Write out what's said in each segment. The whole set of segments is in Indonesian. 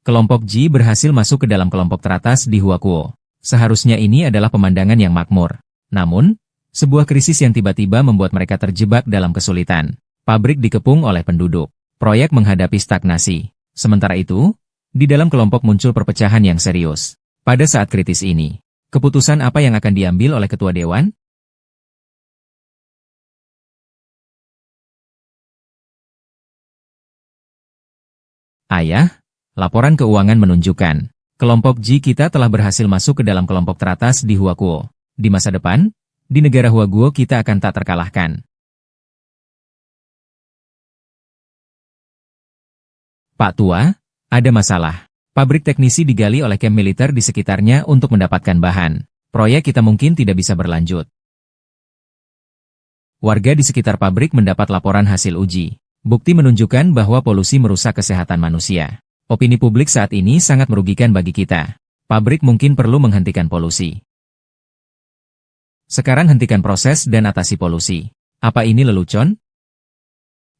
Kelompok Ji berhasil masuk ke dalam kelompok teratas di Huakuo. Seharusnya ini adalah pemandangan yang makmur. Namun, sebuah krisis yang tiba-tiba membuat mereka terjebak dalam kesulitan. Pabrik dikepung oleh penduduk. Proyek menghadapi stagnasi. Sementara itu, di dalam kelompok muncul perpecahan yang serius. Pada saat kritis ini, keputusan apa yang akan diambil oleh ketua dewan? Ayah, laporan keuangan menunjukkan, kelompok Ji kita telah berhasil masuk ke dalam kelompok teratas di Huakuo. Di masa depan, di negara Huaguo kita akan tak terkalahkan. Pak Tua, ada masalah. Pabrik teknisi digali oleh kamp militer di sekitarnya untuk mendapatkan bahan. Proyek kita mungkin tidak bisa berlanjut. Warga di sekitar pabrik mendapat laporan hasil uji. Bukti menunjukkan bahwa polusi merusak kesehatan manusia. Opini publik saat ini sangat merugikan bagi kita. Pabrik mungkin perlu menghentikan polusi. Sekarang hentikan proses dan atasi polusi. Apa ini lelucon?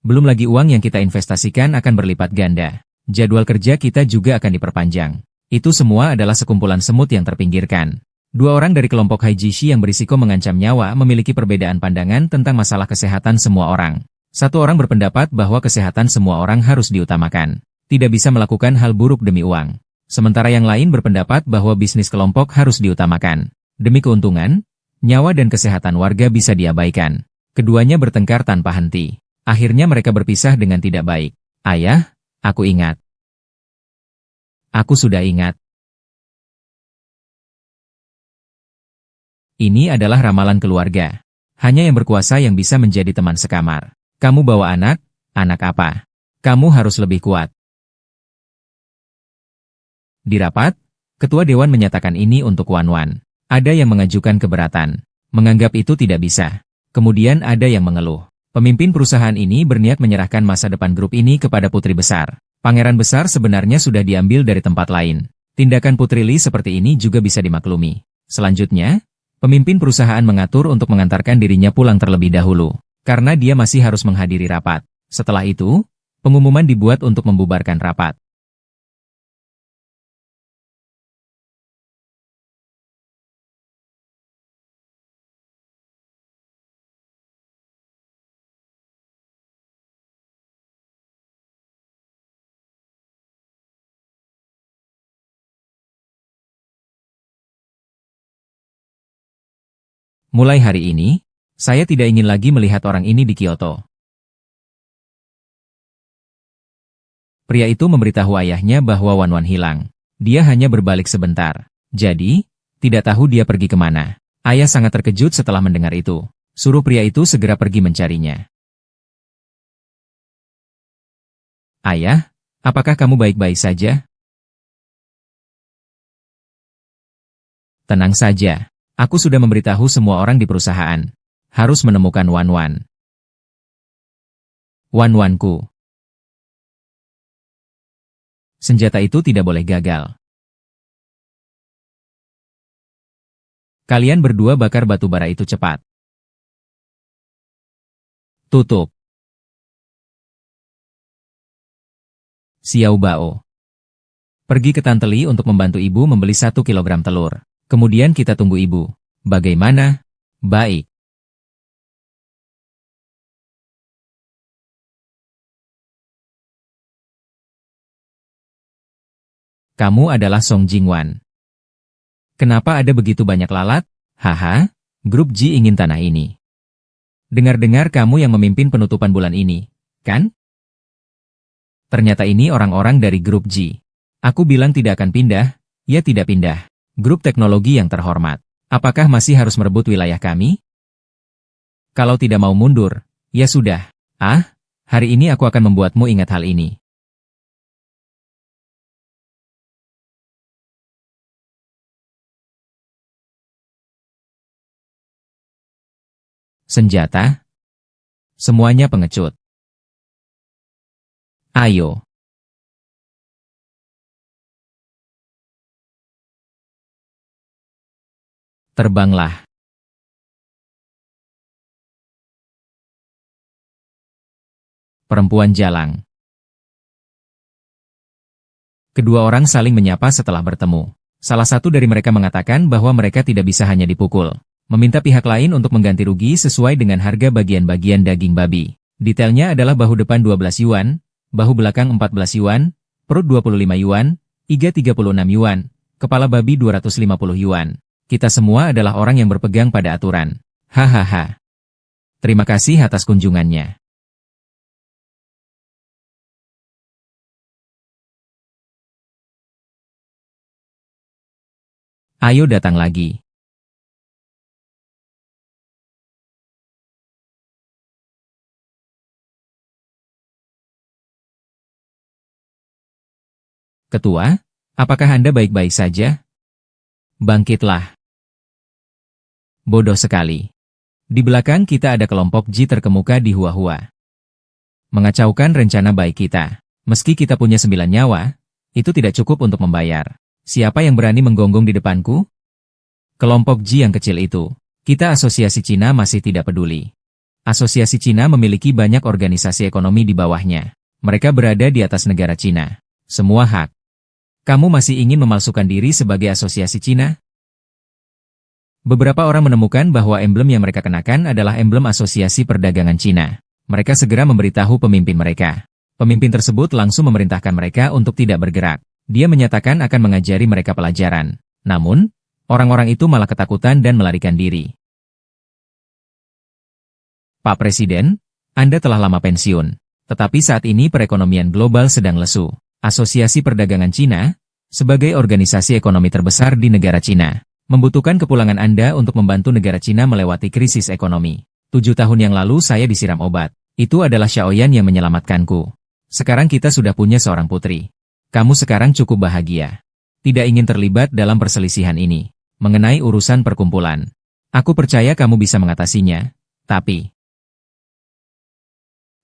Belum lagi uang yang kita investasikan akan berlipat ganda. Jadwal kerja kita juga akan diperpanjang. Itu semua adalah sekumpulan semut yang terpinggirkan. Dua orang dari kelompok Haijishi yang berisiko mengancam nyawa memiliki perbedaan pandangan tentang masalah kesehatan semua orang. Satu orang berpendapat bahwa kesehatan semua orang harus diutamakan. Tidak bisa melakukan hal buruk demi uang. Sementara yang lain berpendapat bahwa bisnis kelompok harus diutamakan. Demi keuntungan, nyawa dan kesehatan warga bisa diabaikan. Keduanya bertengkar tanpa henti. Akhirnya mereka berpisah dengan tidak baik. Ayah, aku ingat. Aku sudah ingat. Ini adalah ramalan keluarga. Hanya yang berkuasa yang bisa menjadi teman sekamar. Kamu bawa anak apa? Kamu harus lebih kuat. Di rapat, Ketua Dewan menyatakan ini untuk Wan. Ada yang mengajukan keberatan, menganggap itu tidak bisa. Kemudian ada yang mengeluh. Pemimpin perusahaan ini berniat menyerahkan masa depan grup ini kepada putri besar. Pangeran besar sebenarnya sudah diambil dari tempat lain. Tindakan Putri Li seperti ini juga bisa dimaklumi. Selanjutnya, pemimpin perusahaan mengatur untuk mengantarkan dirinya pulang terlebih dahulu. Karena dia masih harus menghadiri rapat. Setelah itu, pengumuman dibuat untuk membubarkan rapat. Mulai hari ini, saya tidak ingin lagi melihat orang ini di Kyoto. Pria itu memberitahu ayahnya bahwa Wan hilang. Dia hanya berbalik sebentar. Jadi, tidak tahu dia pergi kemana. Ayah sangat terkejut setelah mendengar itu. Suruh pria itu segera pergi mencarinya. Ayah, apakah kamu baik-baik saja? Tenang saja. Aku sudah memberitahu semua orang di perusahaan. Harus menemukan Wan. Wan-wanku. Senjata itu tidak boleh gagal. Kalian berdua bakar batu bara itu cepat. Tutup. Xiao Bao. Pergi ke Tante Li untuk membantu ibu membeli 1 kilogram telur. Kemudian kita tunggu ibu. Bagaimana? Baik. Kamu adalah Song Jingwan. Kenapa ada begitu banyak lalat? Haha, grup Ji ingin tanah ini. Dengar-dengar kamu yang memimpin penutupan bulan ini, kan? Ternyata ini orang-orang dari grup Ji. Aku bilang tidak akan pindah, ya tidak pindah. Grup teknologi yang terhormat. Apakah masih harus merebut wilayah kami? Kalau tidak mau mundur, ya sudah. Ah, hari ini aku akan membuatmu ingat hal ini. Senjata? Semuanya pengecut. Ayo. Terbanglah. Perempuan jalang. Kedua orang saling menyapa setelah bertemu. Salah satu dari mereka mengatakan bahwa mereka tidak bisa hanya dipukul. Meminta pihak lain untuk mengganti rugi sesuai dengan harga bagian-bagian daging babi. Detailnya adalah bahu depan 12 yuan, bahu belakang 14 yuan, perut 25 yuan, iga 36 yuan, kepala babi 250 yuan. Kita semua adalah orang yang berpegang pada aturan. Hahaha. Terima kasih atas kunjungannya. Ayo datang lagi. Ketua, apakah Anda baik-baik saja? Bangkitlah. Bodoh sekali. Di belakang kita ada kelompok Ji terkemuka di Huahua. Mengacaukan rencana baik kita. Meski kita punya 9 nyawa, itu tidak cukup untuk membayar. Siapa yang berani menggonggong di depanku? Kelompok Ji yang kecil itu. Kita Asosiasi Cina masih tidak peduli. Asosiasi Cina memiliki banyak organisasi ekonomi di bawahnya. Mereka berada di atas negara Cina. Semua hak. Kamu masih ingin memalsukan diri sebagai Asosiasi Cina? Beberapa orang menemukan bahwa emblem yang mereka kenakan adalah emblem Asosiasi Perdagangan Cina. Mereka segera memberitahu pemimpin mereka. Pemimpin tersebut langsung memerintahkan mereka untuk tidak bergerak. Dia menyatakan akan mengajari mereka pelajaran. Namun, orang-orang itu malah ketakutan dan melarikan diri. Pak Presiden, Anda telah lama pensiun. Tetapi saat ini perekonomian global sedang lesu. Asosiasi Perdagangan Cina, sebagai organisasi ekonomi terbesar di negara Cina, membutuhkan kepulangan Anda untuk membantu negara Cina melewati krisis ekonomi. 7 tahun yang lalu saya disiram obat. Itu adalah Xiaoyan yang menyelamatkanku. Sekarang kita sudah punya seorang putri. Kamu sekarang cukup bahagia. Tidak ingin terlibat dalam perselisihan ini. Mengenai urusan perkumpulan. Aku percaya kamu bisa mengatasinya, tapi...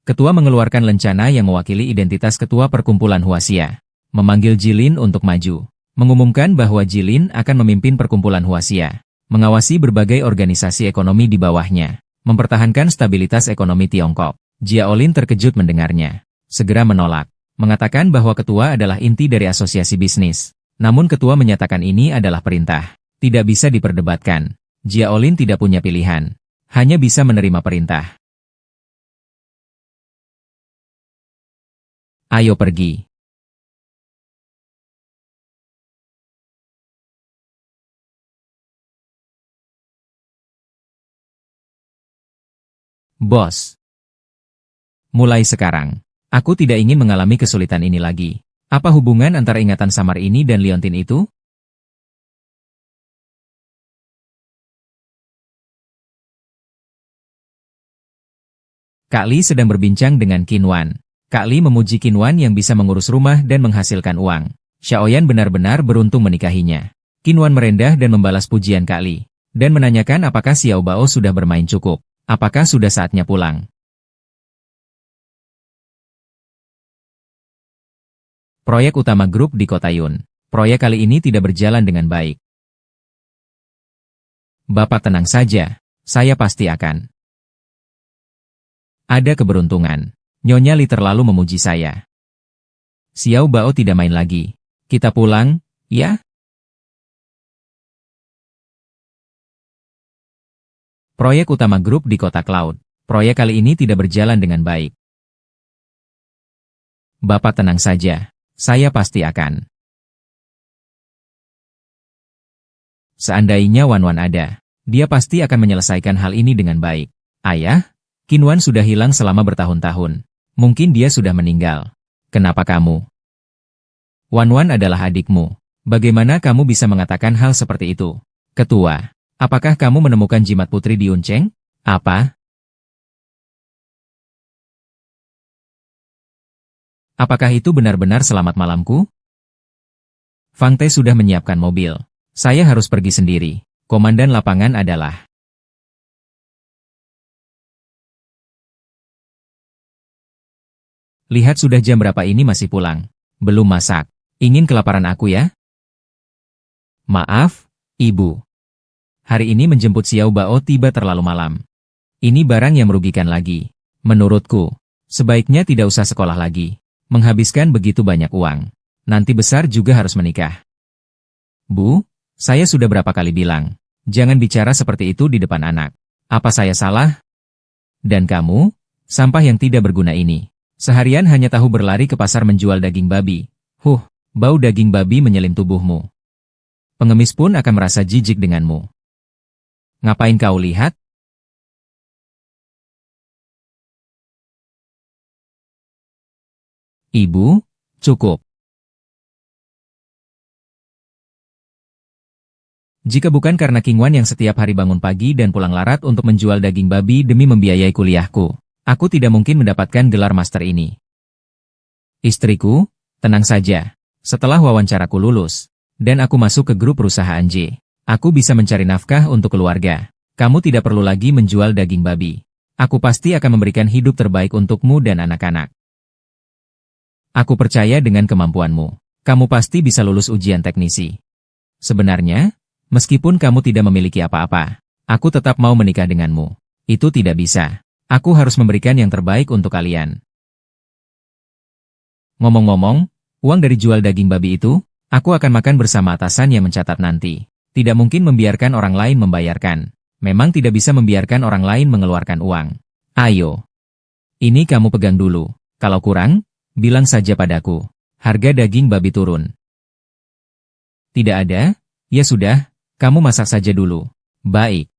Ketua mengeluarkan lencana yang mewakili identitas ketua perkumpulan Huaxia. Memanggil Jilin untuk maju. Mengumumkan bahwa Jilin akan memimpin perkumpulan Huaxia. Mengawasi berbagai organisasi ekonomi di bawahnya. Mempertahankan stabilitas ekonomi Tiongkok. Jia Olin terkejut mendengarnya. Segera menolak. Mengatakan bahwa ketua adalah inti dari asosiasi bisnis. Namun ketua menyatakan ini adalah perintah. Tidak bisa diperdebatkan. Jia Olin tidak punya pilihan. Hanya bisa menerima perintah. Ayo pergi. Bos. Mulai sekarang. Aku tidak ingin mengalami kesulitan ini lagi. Apa hubungan antara ingatan samar ini dan liontin itu? Kak Li sedang berbincang dengan Qin Wan. Kak Li memuji Qin Wan yang bisa mengurus rumah dan menghasilkan uang. Xiaoyan benar-benar beruntung menikahinya. Qin Wan merendah dan membalas pujian Kak Li. Dan menanyakan apakah Xiao Bao sudah bermain cukup. Apakah sudah saatnya pulang? Proyek utama grup di Kota Yun. Proyek kali ini tidak berjalan dengan baik. Bapak tenang saja, saya pasti akan. Ada keberuntungan. Nyonya Li terlalu memuji saya. Xiao Bao tidak main lagi. Kita pulang, ya? Proyek utama grup di Kota Cloud. Proyek kali ini tidak berjalan dengan baik. Bapak tenang saja. Saya pasti akan. Seandainya Wan ada, dia pasti akan menyelesaikan hal ini dengan baik. Ayah, Qin Wan sudah hilang selama bertahun-tahun. Mungkin dia sudah meninggal. Kenapa kamu? Wan adalah adikmu. Bagaimana kamu bisa mengatakan hal seperti itu? Ketua, apakah kamu menemukan jimat putri di Yuncheng? Apa? Apakah itu benar-benar selamat malamku? Fang Te sudah menyiapkan mobil. Saya harus pergi sendiri. Komandan lapangan adalah... Lihat sudah jam berapa ini masih pulang. Belum masak. Ingin kelaparan aku ya? Maaf, Ibu. Hari ini menjemput Xiao Bao tiba terlalu malam. Ini barang yang merugikan lagi. Menurutku, sebaiknya tidak usah sekolah lagi. Menghabiskan begitu banyak uang. nanti besar juga harus menikah. Bu, saya sudah berapa kali bilang, jangan bicara seperti itu di depan anak. Apa saya salah? Dan kamu, sampah yang tidak berguna ini. Seharian hanya tahu berlari ke pasar menjual daging babi. Bau daging babi menyelin tubuhmu. Pengemis pun akan merasa jijik denganmu. Ngapain kau lihat? Ibu, cukup. Jika bukan karena King Wan yang setiap hari bangun pagi dan pulang larat untuk menjual daging babi demi membiayai kuliahku, aku tidak mungkin mendapatkan gelar master ini. Istriku, tenang saja. Setelah wawancaraku lulus, dan aku masuk ke grup perusahaan J, aku bisa mencari nafkah untuk keluarga. Kamu tidak perlu lagi menjual daging babi. Aku pasti akan memberikan hidup terbaik untukmu dan anak-anak. Aku percaya dengan kemampuanmu. Kamu pasti bisa lulus ujian teknisi. Sebenarnya, meskipun kamu tidak memiliki apa-apa, aku tetap mau menikah denganmu. Itu tidak bisa. Aku harus memberikan yang terbaik untuk kalian. Ngomong-ngomong, uang dari jual daging babi itu, aku akan makan bersama atasan yang mencatat nanti. Tidak mungkin membiarkan orang lain membayarkan. Memang tidak bisa membiarkan orang lain mengeluarkan uang. Ayo. Ini kamu pegang dulu. Kalau kurang, bilang saja padaku. Harga daging babi turun. Tidak ada? Ya sudah. Kamu masak saja dulu. Baik.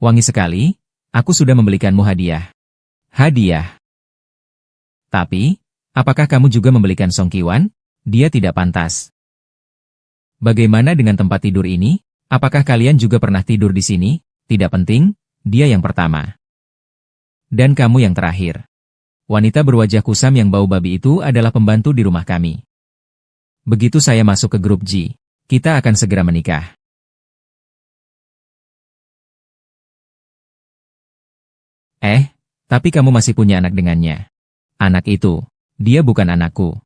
Wangi sekali, aku sudah membelikanmu hadiah. Hadiah. Tapi, apakah kamu juga membelikan Song Ki-wan? Dia tidak pantas. Bagaimana dengan tempat tidur ini? Apakah kalian juga pernah tidur di sini? Tidak penting, dia yang pertama. Dan kamu yang terakhir. Wanita berwajah kusam yang bau babi itu adalah pembantu di rumah kami. Begitu saya masuk ke grup G, kita akan segera menikah. Tapi kamu masih punya anak dengannya. Anak itu, dia bukan anakku.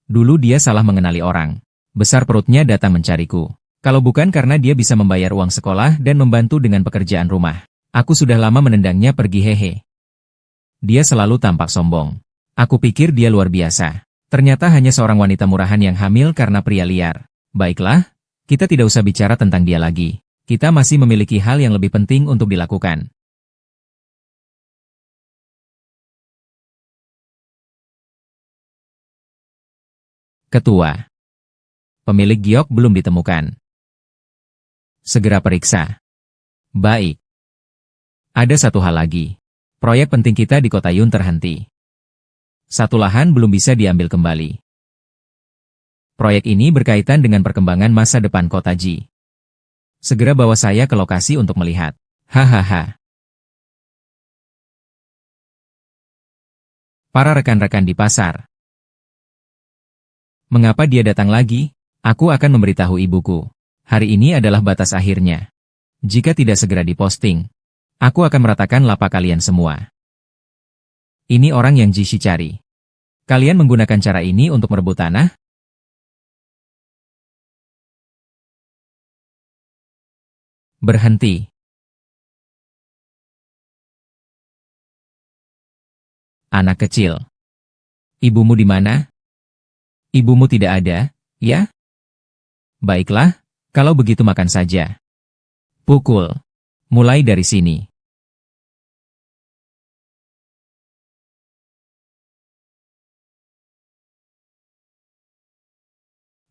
Dulu dia salah mengenali orang. Besar perutnya datang mencariku. Kalau bukan karena dia bisa membayar uang sekolah dan membantu dengan pekerjaan rumah, aku sudah lama menendangnya pergi hehe. Dia selalu tampak sombong. Aku pikir dia luar biasa. Ternyata hanya seorang wanita murahan yang hamil karena pria liar. Baiklah, kita tidak usah bicara tentang dia lagi. Kita masih memiliki hal yang lebih penting untuk dilakukan. Ketua. Pemilik giok belum ditemukan. Segera periksa. Baik. Ada satu hal lagi. Proyek penting kita di Kota Yun terhenti. Satu lahan belum bisa diambil kembali. Proyek ini berkaitan dengan perkembangan masa depan Kota Ji. Segera bawa saya ke lokasi untuk melihat. Hahaha. Para rekan-rekan di pasar. Mengapa dia datang lagi? Aku akan memberitahu ibuku. Hari ini adalah batas akhirnya. Jika tidak segera diposting, aku akan meratakan lapak kalian semua. Ini orang yang Jishi cari. Kalian menggunakan cara ini untuk merebut tanah? Berhenti. Anak kecil. Ibumu di mana? Ibumu tidak ada, ya? Baiklah, kalau begitu makan saja. Pukul. Mulai dari sini.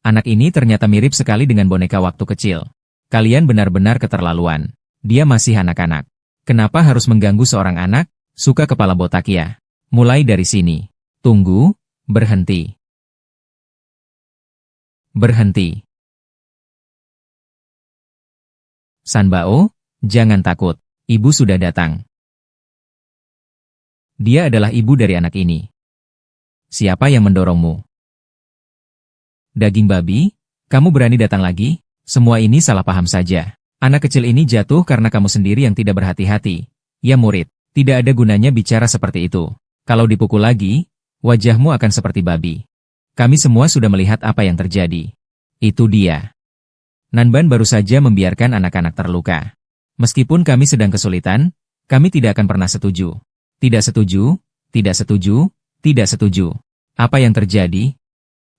Anak ini ternyata mirip sekali dengan boneka waktu kecil. Kalian benar-benar keterlaluan. Dia masih anak-anak. Kenapa harus mengganggu seorang anak? Suka kepala botak ya. Mulai dari sini. Tunggu, berhenti. Berhenti. Sanbao, jangan takut. Ibu sudah datang. Dia adalah ibu dari anak ini. Siapa yang mendorongmu? Daging babi, kamu berani datang lagi? Semua ini salah paham saja. Anak kecil ini jatuh karena kamu sendiri yang tidak berhati-hati. Ya murid, tidak ada gunanya bicara seperti itu. Kalau dipukul lagi, wajahmu akan seperti babi. Kami semua sudah melihat apa yang terjadi. Itu dia. Nanban baru saja membiarkan anak-anak terluka. Meskipun kami sedang kesulitan, kami tidak akan pernah setuju. Tidak setuju, tidak setuju, tidak setuju. Apa yang terjadi?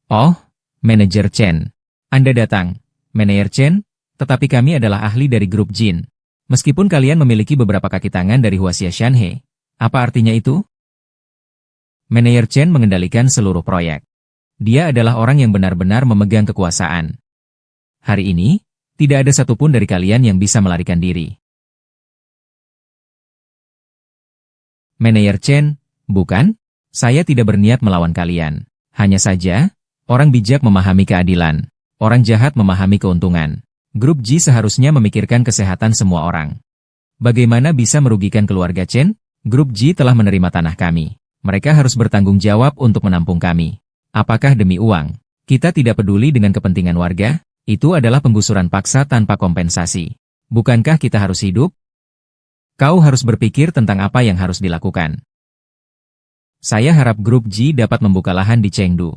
Oh, Manajer Chen. Anda datang, Manajer Chen, tetapi kami adalah ahli dari grup Jin. Meskipun kalian memiliki beberapa kaki tangan dari Huaxia Shanhe, apa artinya itu? Manajer Chen mengendalikan seluruh proyek. Dia adalah orang yang benar-benar memegang kekuasaan. Hari ini, tidak ada satupun dari kalian yang bisa melarikan diri. Manajer Chen, bukan? Saya tidak berniat melawan kalian. Hanya saja, orang bijak memahami keadilan. Orang jahat memahami keuntungan. Grup Ji seharusnya memikirkan kesehatan semua orang. Bagaimana bisa merugikan keluarga Chen? Grup Ji telah menerima tanah kami. Mereka harus bertanggung jawab untuk menampung kami. Apakah demi uang? Kita tidak peduli dengan kepentingan warga? Itu adalah penggusuran paksa tanpa kompensasi. Bukankah kita harus hidup? Kau harus berpikir tentang apa yang harus dilakukan. Saya harap grup Ji dapat membuka lahan di Chengdu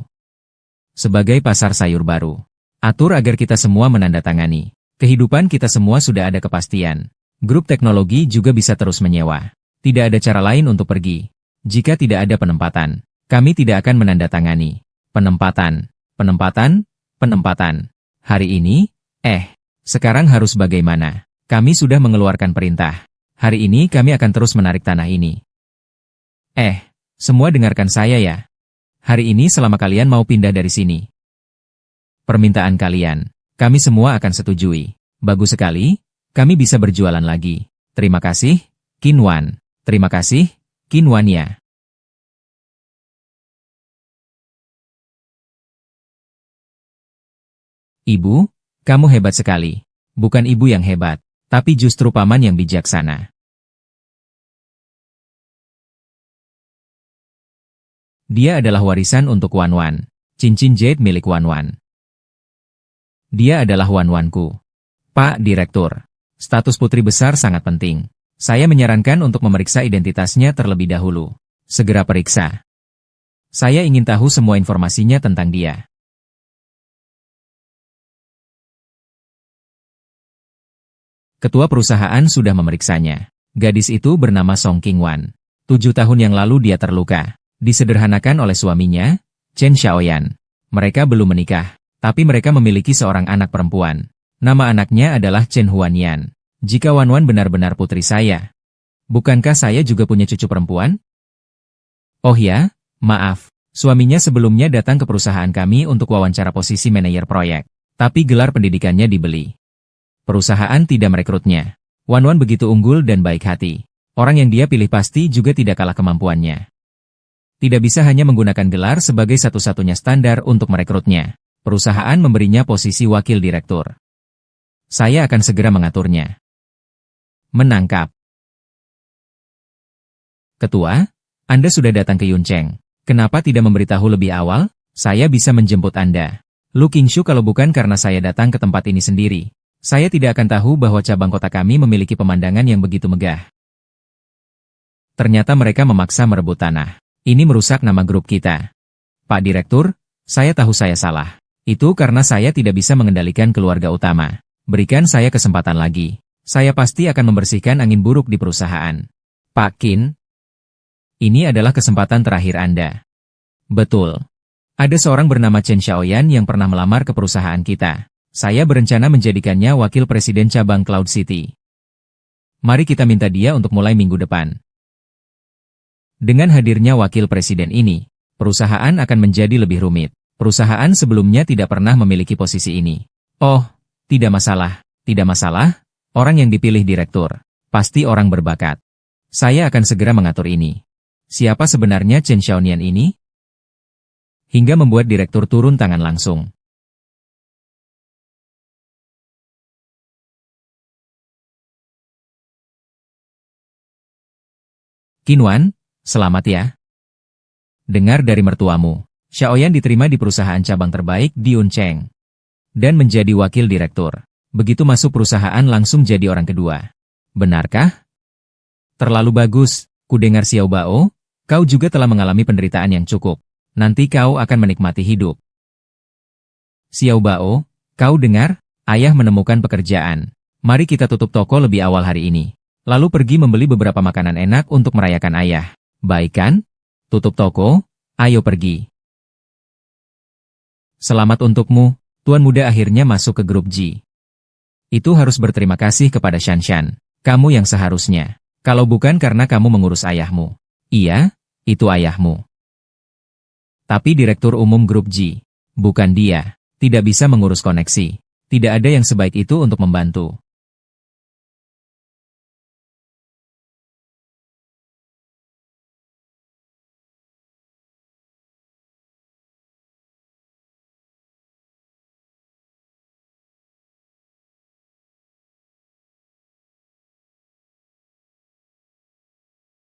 sebagai pasar sayur baru. Atur agar kita semua menandatangani. Kehidupan kita semua sudah ada kepastian. Grup teknologi juga bisa terus menyewa. Tidak ada cara lain untuk pergi. Jika tidak ada penempatan, kami tidak akan menandatangani. Penempatan, penempatan, penempatan. Hari ini, sekarang harus bagaimana? Kami sudah mengeluarkan perintah. Hari ini kami akan terus menarik tanah ini. Semua dengarkan saya ya. Hari ini selama kalian mau pindah dari sini. Permintaan kalian, kami semua akan setujui. Bagus sekali, kami bisa berjualan lagi. Terima kasih, Qin Wan. Terima kasih, Qin Wan ya. Ibu, kamu hebat sekali. Bukan ibu yang hebat, tapi justru paman yang bijaksana. Dia adalah warisan untuk Wan Wan. Cincin jade milik Wan Wan. Dia adalah Wan-Wanku. Pak Direktur, status putri besar sangat penting. Saya menyarankan untuk memeriksa identitasnya terlebih dahulu. Segera periksa. Saya ingin tahu semua informasinya tentang dia. Ketua perusahaan sudah memeriksanya. Gadis itu bernama Song Qingwan. 7 tahun yang lalu dia terluka. Disederhanakan oleh suaminya, Chen Xiaoyan. Mereka belum menikah. Tapi mereka memiliki seorang anak perempuan. Nama anaknya adalah Chen Huanyan. Jika Wan Wan benar-benar putri saya, bukankah saya juga punya cucu perempuan? Oh ya, maaf. Suaminya sebelumnya datang ke perusahaan kami untuk wawancara posisi manajer proyek. Tapi gelar pendidikannya dibeli. Perusahaan tidak merekrutnya. Wan Wan begitu unggul dan baik hati. Orang yang dia pilih pasti juga tidak kalah kemampuannya. Tidak bisa hanya menggunakan gelar sebagai satu-satunya standar untuk merekrutnya. Perusahaan memberinya posisi wakil direktur. Saya akan segera mengaturnya. Menangkap. Ketua, Anda sudah datang ke Yuncheng. Kenapa tidak memberitahu lebih awal? Saya bisa menjemput Anda. Lu Qingshu kalau bukan karena saya datang ke tempat ini sendiri. Saya tidak akan tahu bahwa cabang kota kami memiliki pemandangan yang begitu megah. Ternyata mereka memaksa merebut tanah. Ini merusak nama grup kita. Pak Direktur, saya tahu saya salah. Itu karena saya tidak bisa mengendalikan keluarga utama. Berikan saya kesempatan lagi. Saya pasti akan membersihkan angin buruk di perusahaan. Pak Qin, ini adalah kesempatan terakhir Anda. Betul. Ada seorang bernama Chen Xiaoyan yang pernah melamar ke perusahaan kita. Saya berencana menjadikannya wakil presiden cabang Cloud City. Mari kita minta dia untuk mulai minggu depan. Dengan hadirnya wakil presiden ini, perusahaan akan menjadi lebih rumit. Perusahaan sebelumnya tidak pernah memiliki posisi ini. Oh, tidak masalah, tidak masalah. Orang yang dipilih direktur, pasti orang berbakat. Saya akan segera mengatur ini. Siapa sebenarnya Chen Xiaoyan ini? Hingga membuat direktur turun tangan langsung. Qin Wan, selamat ya. Dengar dari mertuamu. Xiaoyan diterima di perusahaan cabang terbaik di Yuncheng. dan menjadi wakil direktur. Begitu masuk perusahaan langsung jadi orang kedua. Benarkah? Terlalu bagus, ku dengar Xiao Bao, kau juga telah mengalami penderitaan yang cukup. Nanti kau akan menikmati hidup. Xiao Bao, kau dengar? Ayah menemukan pekerjaan. Mari kita tutup toko lebih awal hari ini. Lalu pergi membeli beberapa makanan enak untuk merayakan ayah. Baik kan? Tutup toko, ayo pergi. Selamat untukmu, Tuan Muda akhirnya masuk ke grup G. Itu harus berterima kasih kepada Shanshan. Kamu yang seharusnya. Kalau bukan karena kamu mengurus ayahmu. Iya, itu ayahmu. Tapi Direktur Umum grup G. Bukan dia. Tidak bisa mengurus koneksi. Tidak ada yang sebaik itu untuk membantu.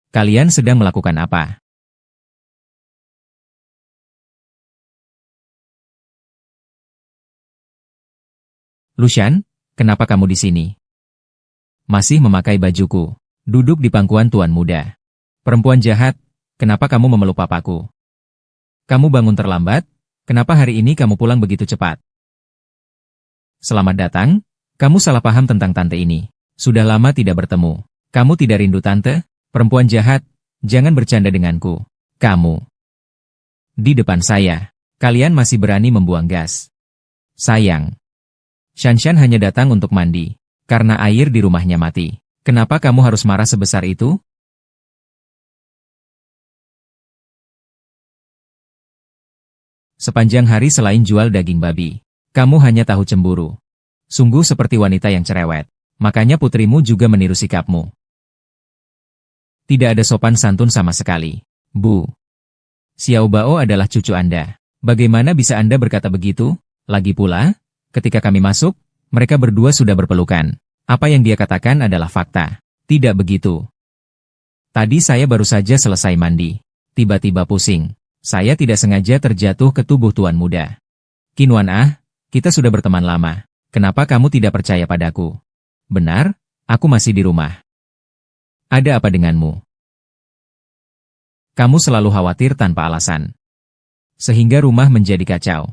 Kalian sedang melakukan apa? Lucian, kenapa kamu di sini? Masih memakai bajuku. Duduk di pangkuan Tuan Muda. Perempuan jahat, kenapa kamu memeluk papaku? Kamu bangun terlambat? Kenapa hari ini kamu pulang begitu cepat? Selamat datang, kamu salah paham tentang tante ini. Sudah lama tidak bertemu. Kamu tidak rindu tante? Perempuan jahat, jangan bercanda denganku. Kamu. Di depan saya, kalian masih berani membuang gas. Sayang. Shanshan hanya datang untuk mandi, karena air di rumahnya mati. Kenapa kamu harus marah sebesar itu? Sepanjang hari selain jual daging babi, kamu hanya tahu cemburu. Sungguh seperti wanita yang cerewet. Makanya putrimu juga meniru sikapmu. Tidak ada sopan santun sama sekali. Bu. Xiao Bao adalah cucu Anda. Bagaimana bisa Anda berkata begitu? Lagi pula, ketika kami masuk, mereka berdua sudah berpelukan. Apa yang dia katakan adalah fakta. Tidak begitu. Tadi saya baru saja selesai mandi. Tiba-tiba pusing. Saya tidak sengaja terjatuh ke tubuh Tuan Muda. Kinwan kita sudah berteman lama. Kenapa kamu tidak percaya padaku? Benar, aku masih di rumah. Ada apa denganmu? Kamu selalu khawatir tanpa alasan. Sehingga rumah menjadi kacau.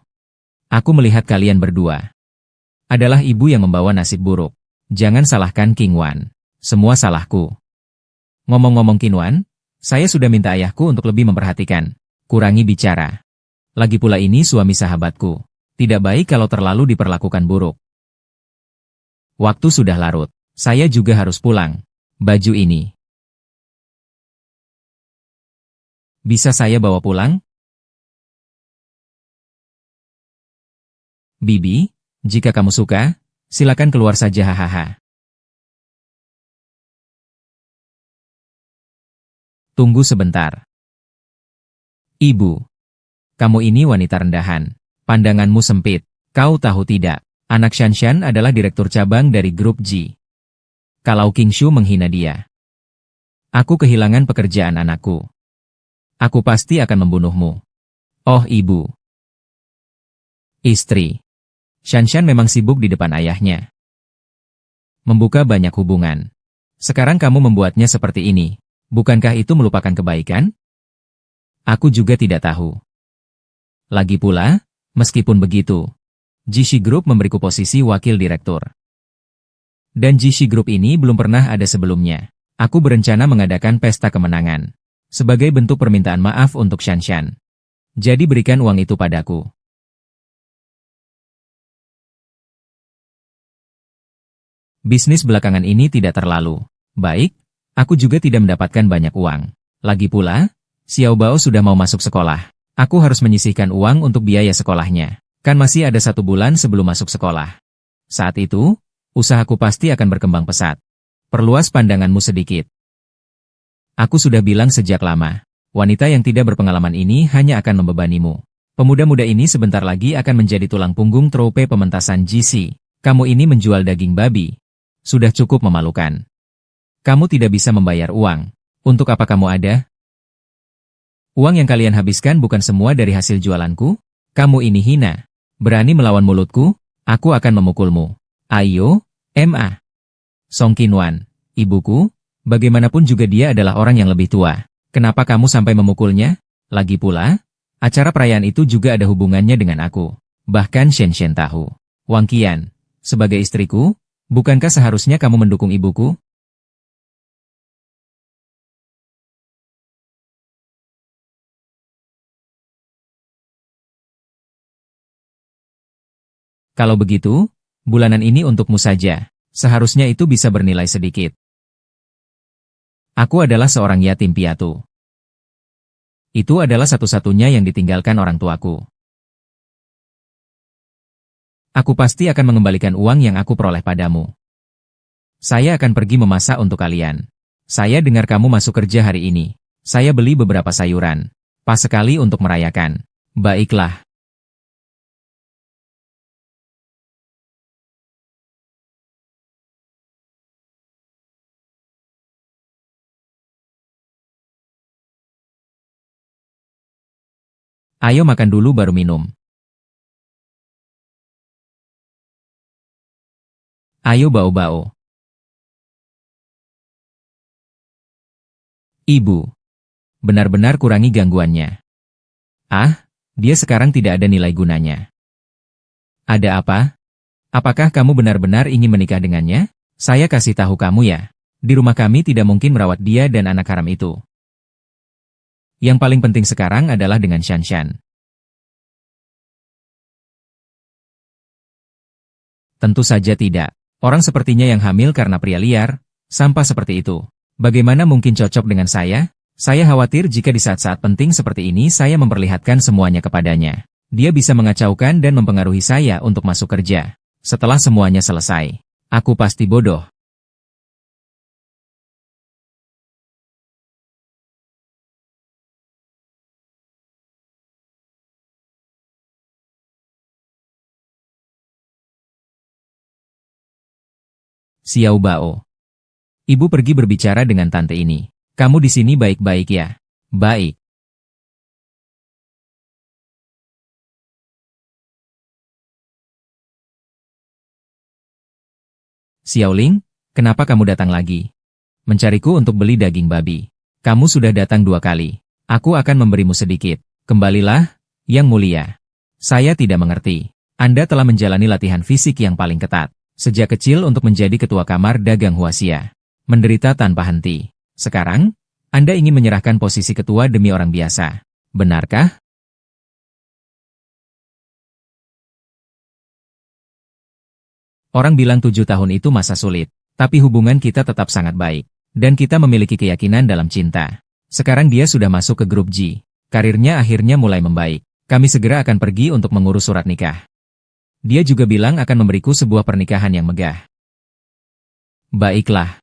Aku melihat kalian berdua. Adalah ibu yang membawa nasib buruk. Jangan salahkan King Wan. Semua salahku. Ngomong-ngomong King Wan, saya sudah minta ayahku untuk lebih memperhatikan. Kurangi bicara. Lagi pula ini suami sahabatku. Tidak baik kalau terlalu diperlakukan buruk. Waktu sudah larut. Saya juga harus pulang. Baju ini. Bisa saya bawa pulang? Bibi, jika kamu suka, silakan keluar saja hahaha. Tunggu sebentar. Ibu. Kamu ini wanita rendahan. Pandanganmu sempit. Kau tahu tidak, anak Shanshan adalah direktur cabang dari grup G. Kalau King Shu menghina dia, aku kehilangan pekerjaan anakku. Aku pasti akan membunuhmu. Oh ibu. Istri. Shanshan memang sibuk di depan ayahnya. Membuka banyak hubungan. Sekarang kamu membuatnya seperti ini. Bukankah itu melupakan kebaikan? Aku juga tidak tahu. Lagi pula, meskipun begitu, GC Group memberiku posisi wakil direktur. Dan GC Group ini belum pernah ada sebelumnya. Aku berencana mengadakan pesta kemenangan. Sebagai bentuk permintaan maaf untuk Shanshan. Jadi berikan uang itu padaku. Bisnis belakangan ini tidak terlalu baik. Aku juga tidak mendapatkan banyak uang. Lagi pula, Xiao Bao sudah mau masuk sekolah. Aku harus menyisihkan uang untuk biaya sekolahnya. Kan masih ada 1 bulan sebelum masuk sekolah. Saat itu, usahaku pasti akan berkembang pesat. Perluas pandanganmu sedikit. Aku sudah bilang sejak lama, wanita yang tidak berpengalaman ini hanya akan membebanimu. Pemuda-muda ini sebentar lagi akan menjadi tulang punggung trope pementasan GC. Kamu ini menjual daging babi. Sudah cukup memalukan. Kamu tidak bisa membayar uang. Untuk apa kamu ada? Uang yang kalian habiskan bukan semua dari hasil jualanku? Kamu ini hina. Berani melawan mulutku? Aku akan memukulmu. Ayo, Ma. Song Qinwan, ibuku, bagaimanapun juga dia adalah orang yang lebih tua. Kenapa kamu sampai memukulnya? Lagi pula, acara perayaan itu juga ada hubungannya dengan aku. Bahkan Shen Shen tahu. Wang Qian, sebagai istriku, bukankah seharusnya kamu mendukung ibuku? Kalau begitu, bulanan ini untukmu saja. Seharusnya itu bisa bernilai sedikit. Aku adalah seorang yatim piatu. Itu adalah satu-satunya yang ditinggalkan orang tuaku. Aku pasti akan mengembalikan uang yang aku peroleh padamu. Saya akan pergi memasak untuk kalian. Saya dengar kamu masuk kerja hari ini. Saya beli beberapa sayuran. Pas sekali untuk merayakan. Baiklah. Ayo makan dulu baru minum. Ayo bau-bau. Ibu, benar-benar kurangi gangguannya. Ah, dia sekarang tidak ada nilai gunanya. Ada apa? Apakah kamu benar-benar ingin menikah dengannya? Saya kasih tahu kamu ya. Di rumah kami tidak mungkin merawat dia dan anak haram itu. Yang paling penting sekarang adalah dengan Shanshan. Tentu saja tidak. Orang sepertinya yang hamil karena pria liar, sampah seperti itu. Bagaimana mungkin cocok dengan saya? Saya khawatir jika di saat-saat penting seperti ini saya memperlihatkan semuanya kepadanya. Dia bisa mengacaukan dan mempengaruhi saya untuk masuk kerja. Setelah semuanya selesai, aku pasti bodoh. Xiao Bao. Ibu pergi berbicara dengan tante ini. Kamu di sini baik-baik ya? Baik. Xiaoling, kenapa kamu datang lagi? Mencariku untuk beli daging babi. Kamu sudah datang 2 kali. Aku akan memberimu sedikit. Kembalilah, Yang Mulia. Saya tidak mengerti. Anda telah menjalani latihan fisik yang paling ketat. Sejak kecil untuk menjadi ketua kamar dagang Huaxia. Menderita tanpa henti. Sekarang, Anda ingin menyerahkan posisi ketua demi orang biasa. Benarkah? Orang bilang 7 tahun itu masa sulit. Tapi hubungan kita tetap sangat baik. Dan kita memiliki keyakinan dalam cinta. Sekarang dia sudah masuk ke grup G. Karirnya akhirnya mulai membaik. Kami segera akan pergi untuk mengurus surat nikah. Dia juga bilang akan memberiku sebuah pernikahan yang megah. Baiklah.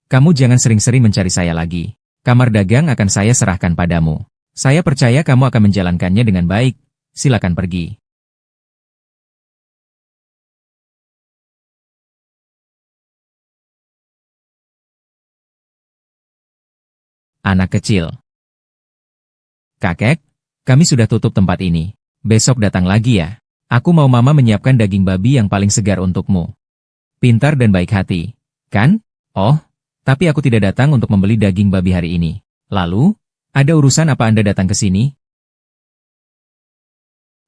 Kamu jangan sering-sering mencari saya lagi. Kamar dagang akan saya serahkan padamu. Saya percaya kamu akan menjalankannya dengan baik. Silakan pergi. Anak kecil. Kakek, kami sudah tutup tempat ini. Besok datang lagi ya. Aku mau mama menyiapkan daging babi yang paling segar untukmu. Pintar dan baik hati, kan? Oh, tapi aku tidak datang untuk membeli daging babi hari ini. Lalu, ada urusan apa Anda datang ke sini?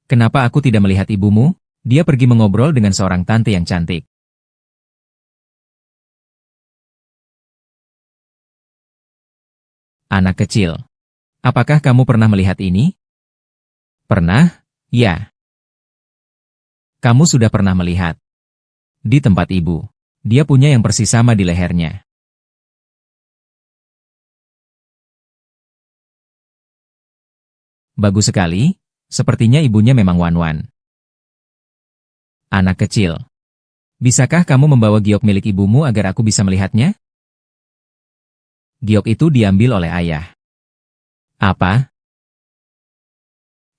Kenapa aku tidak melihat ibumu? Dia pergi mengobrol dengan seorang tante yang cantik. Anak kecil. Apakah kamu pernah melihat ini? Pernah? Ya. Kamu sudah pernah melihat. Di tempat ibu. Dia punya yang persis sama di lehernya. Bagus sekali. Sepertinya ibunya memang Wan-Wan. Anak kecil. Bisakah kamu membawa giok milik ibumu agar aku bisa melihatnya? Giok itu diambil oleh ayah. Apa?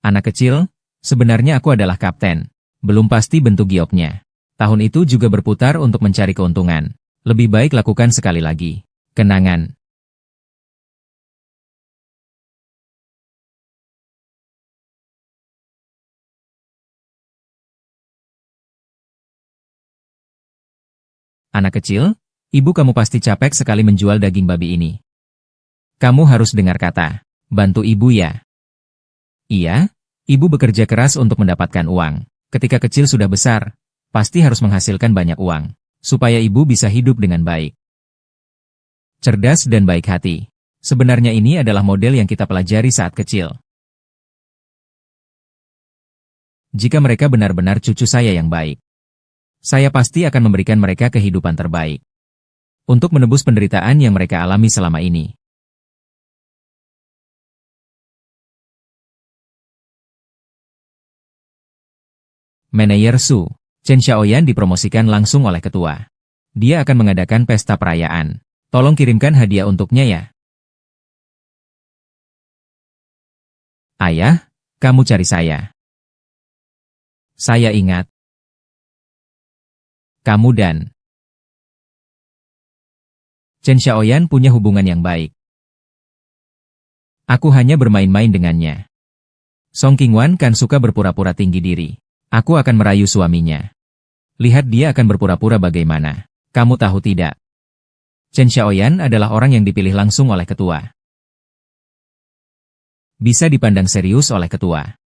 Anak kecil, sebenarnya aku adalah kapten. Belum pasti bentuk gioknya. Tahun itu juga berputar untuk mencari keuntungan. Lebih baik lakukan sekali lagi. Kenangan. Anak kecil, ibu kamu pasti capek sekali menjual daging babi ini. Kamu harus dengar kata, bantu ibu ya. Iya, ibu bekerja keras untuk mendapatkan uang. Ketika kecil sudah besar, pasti harus menghasilkan banyak uang, supaya ibu bisa hidup dengan baik. Cerdas dan baik hati. Sebenarnya ini adalah model yang kita pelajari saat kecil. Jika mereka benar-benar cucu saya yang baik, saya pasti akan memberikan mereka kehidupan terbaik untuk menebus penderitaan yang mereka alami selama ini. Manajer Su, Chen Xiaoyan dipromosikan langsung oleh ketua. Dia akan mengadakan pesta perayaan. Tolong kirimkan hadiah untuknya ya. Ayah, kamu cari saya. Saya ingat. Kamu dan Chen Xiaoyan punya hubungan yang baik. Aku hanya bermain-main dengannya. Song Qingwan kan suka berpura-pura tinggi diri. Aku akan merayu suaminya. Lihat dia akan berpura-pura bagaimana. Kamu tahu tidak? Chen Xiaoyan adalah orang yang dipilih langsung oleh ketua. Bisa dipandang serius oleh ketua.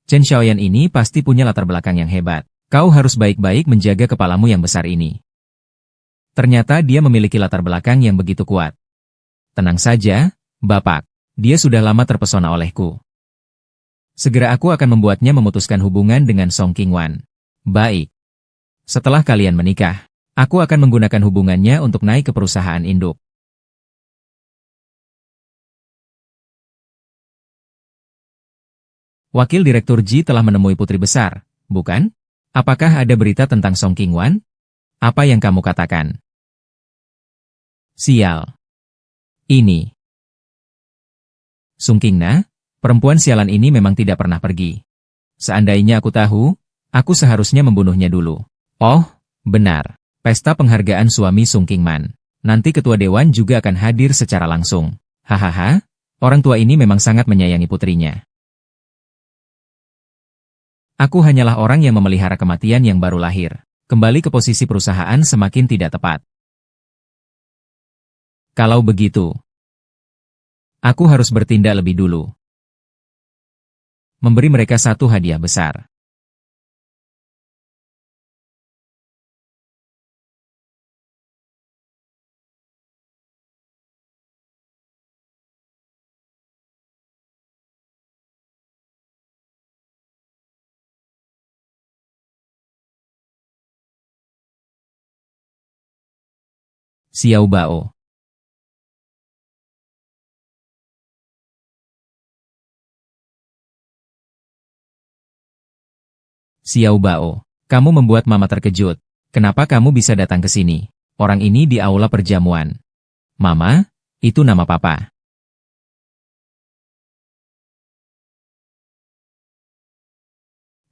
Chen Xiaoyan ini pasti punya latar belakang yang hebat. Kau harus baik-baik menjaga kepalamu yang besar ini. Ternyata dia memiliki latar belakang yang begitu kuat. Tenang saja, Bapak. Dia sudah lama terpesona olehku. Segera aku akan membuatnya memutuskan hubungan dengan Song Qingwan. Baik. Setelah kalian menikah, aku akan menggunakan hubungannya untuk naik ke perusahaan induk. Wakil Direktur Ji telah menemui putri besar, bukan? Apakah ada berita tentang Song Qingwan? Apa yang kamu katakan? Sial. Ini. Sung Qingna, perempuan sialan ini memang tidak pernah pergi. Seandainya aku tahu, aku seharusnya membunuhnya dulu. Oh, benar. Pesta penghargaan suami Sung Qingman. Nanti ketua dewan juga akan hadir secara langsung. Hahaha, orang tua ini memang sangat menyayangi putrinya. Aku hanyalah orang yang memelihara kematian yang baru lahir. Kembali ke posisi perusahaan semakin tidak tepat. Kalau begitu, aku harus bertindak lebih dulu. Memberi mereka satu hadiah besar. Xiao Bao. Xiao Bao, kamu membuat mama terkejut. Kenapa kamu bisa datang ke sini? Orang ini di aula perjamuan. Mama, itu nama papa.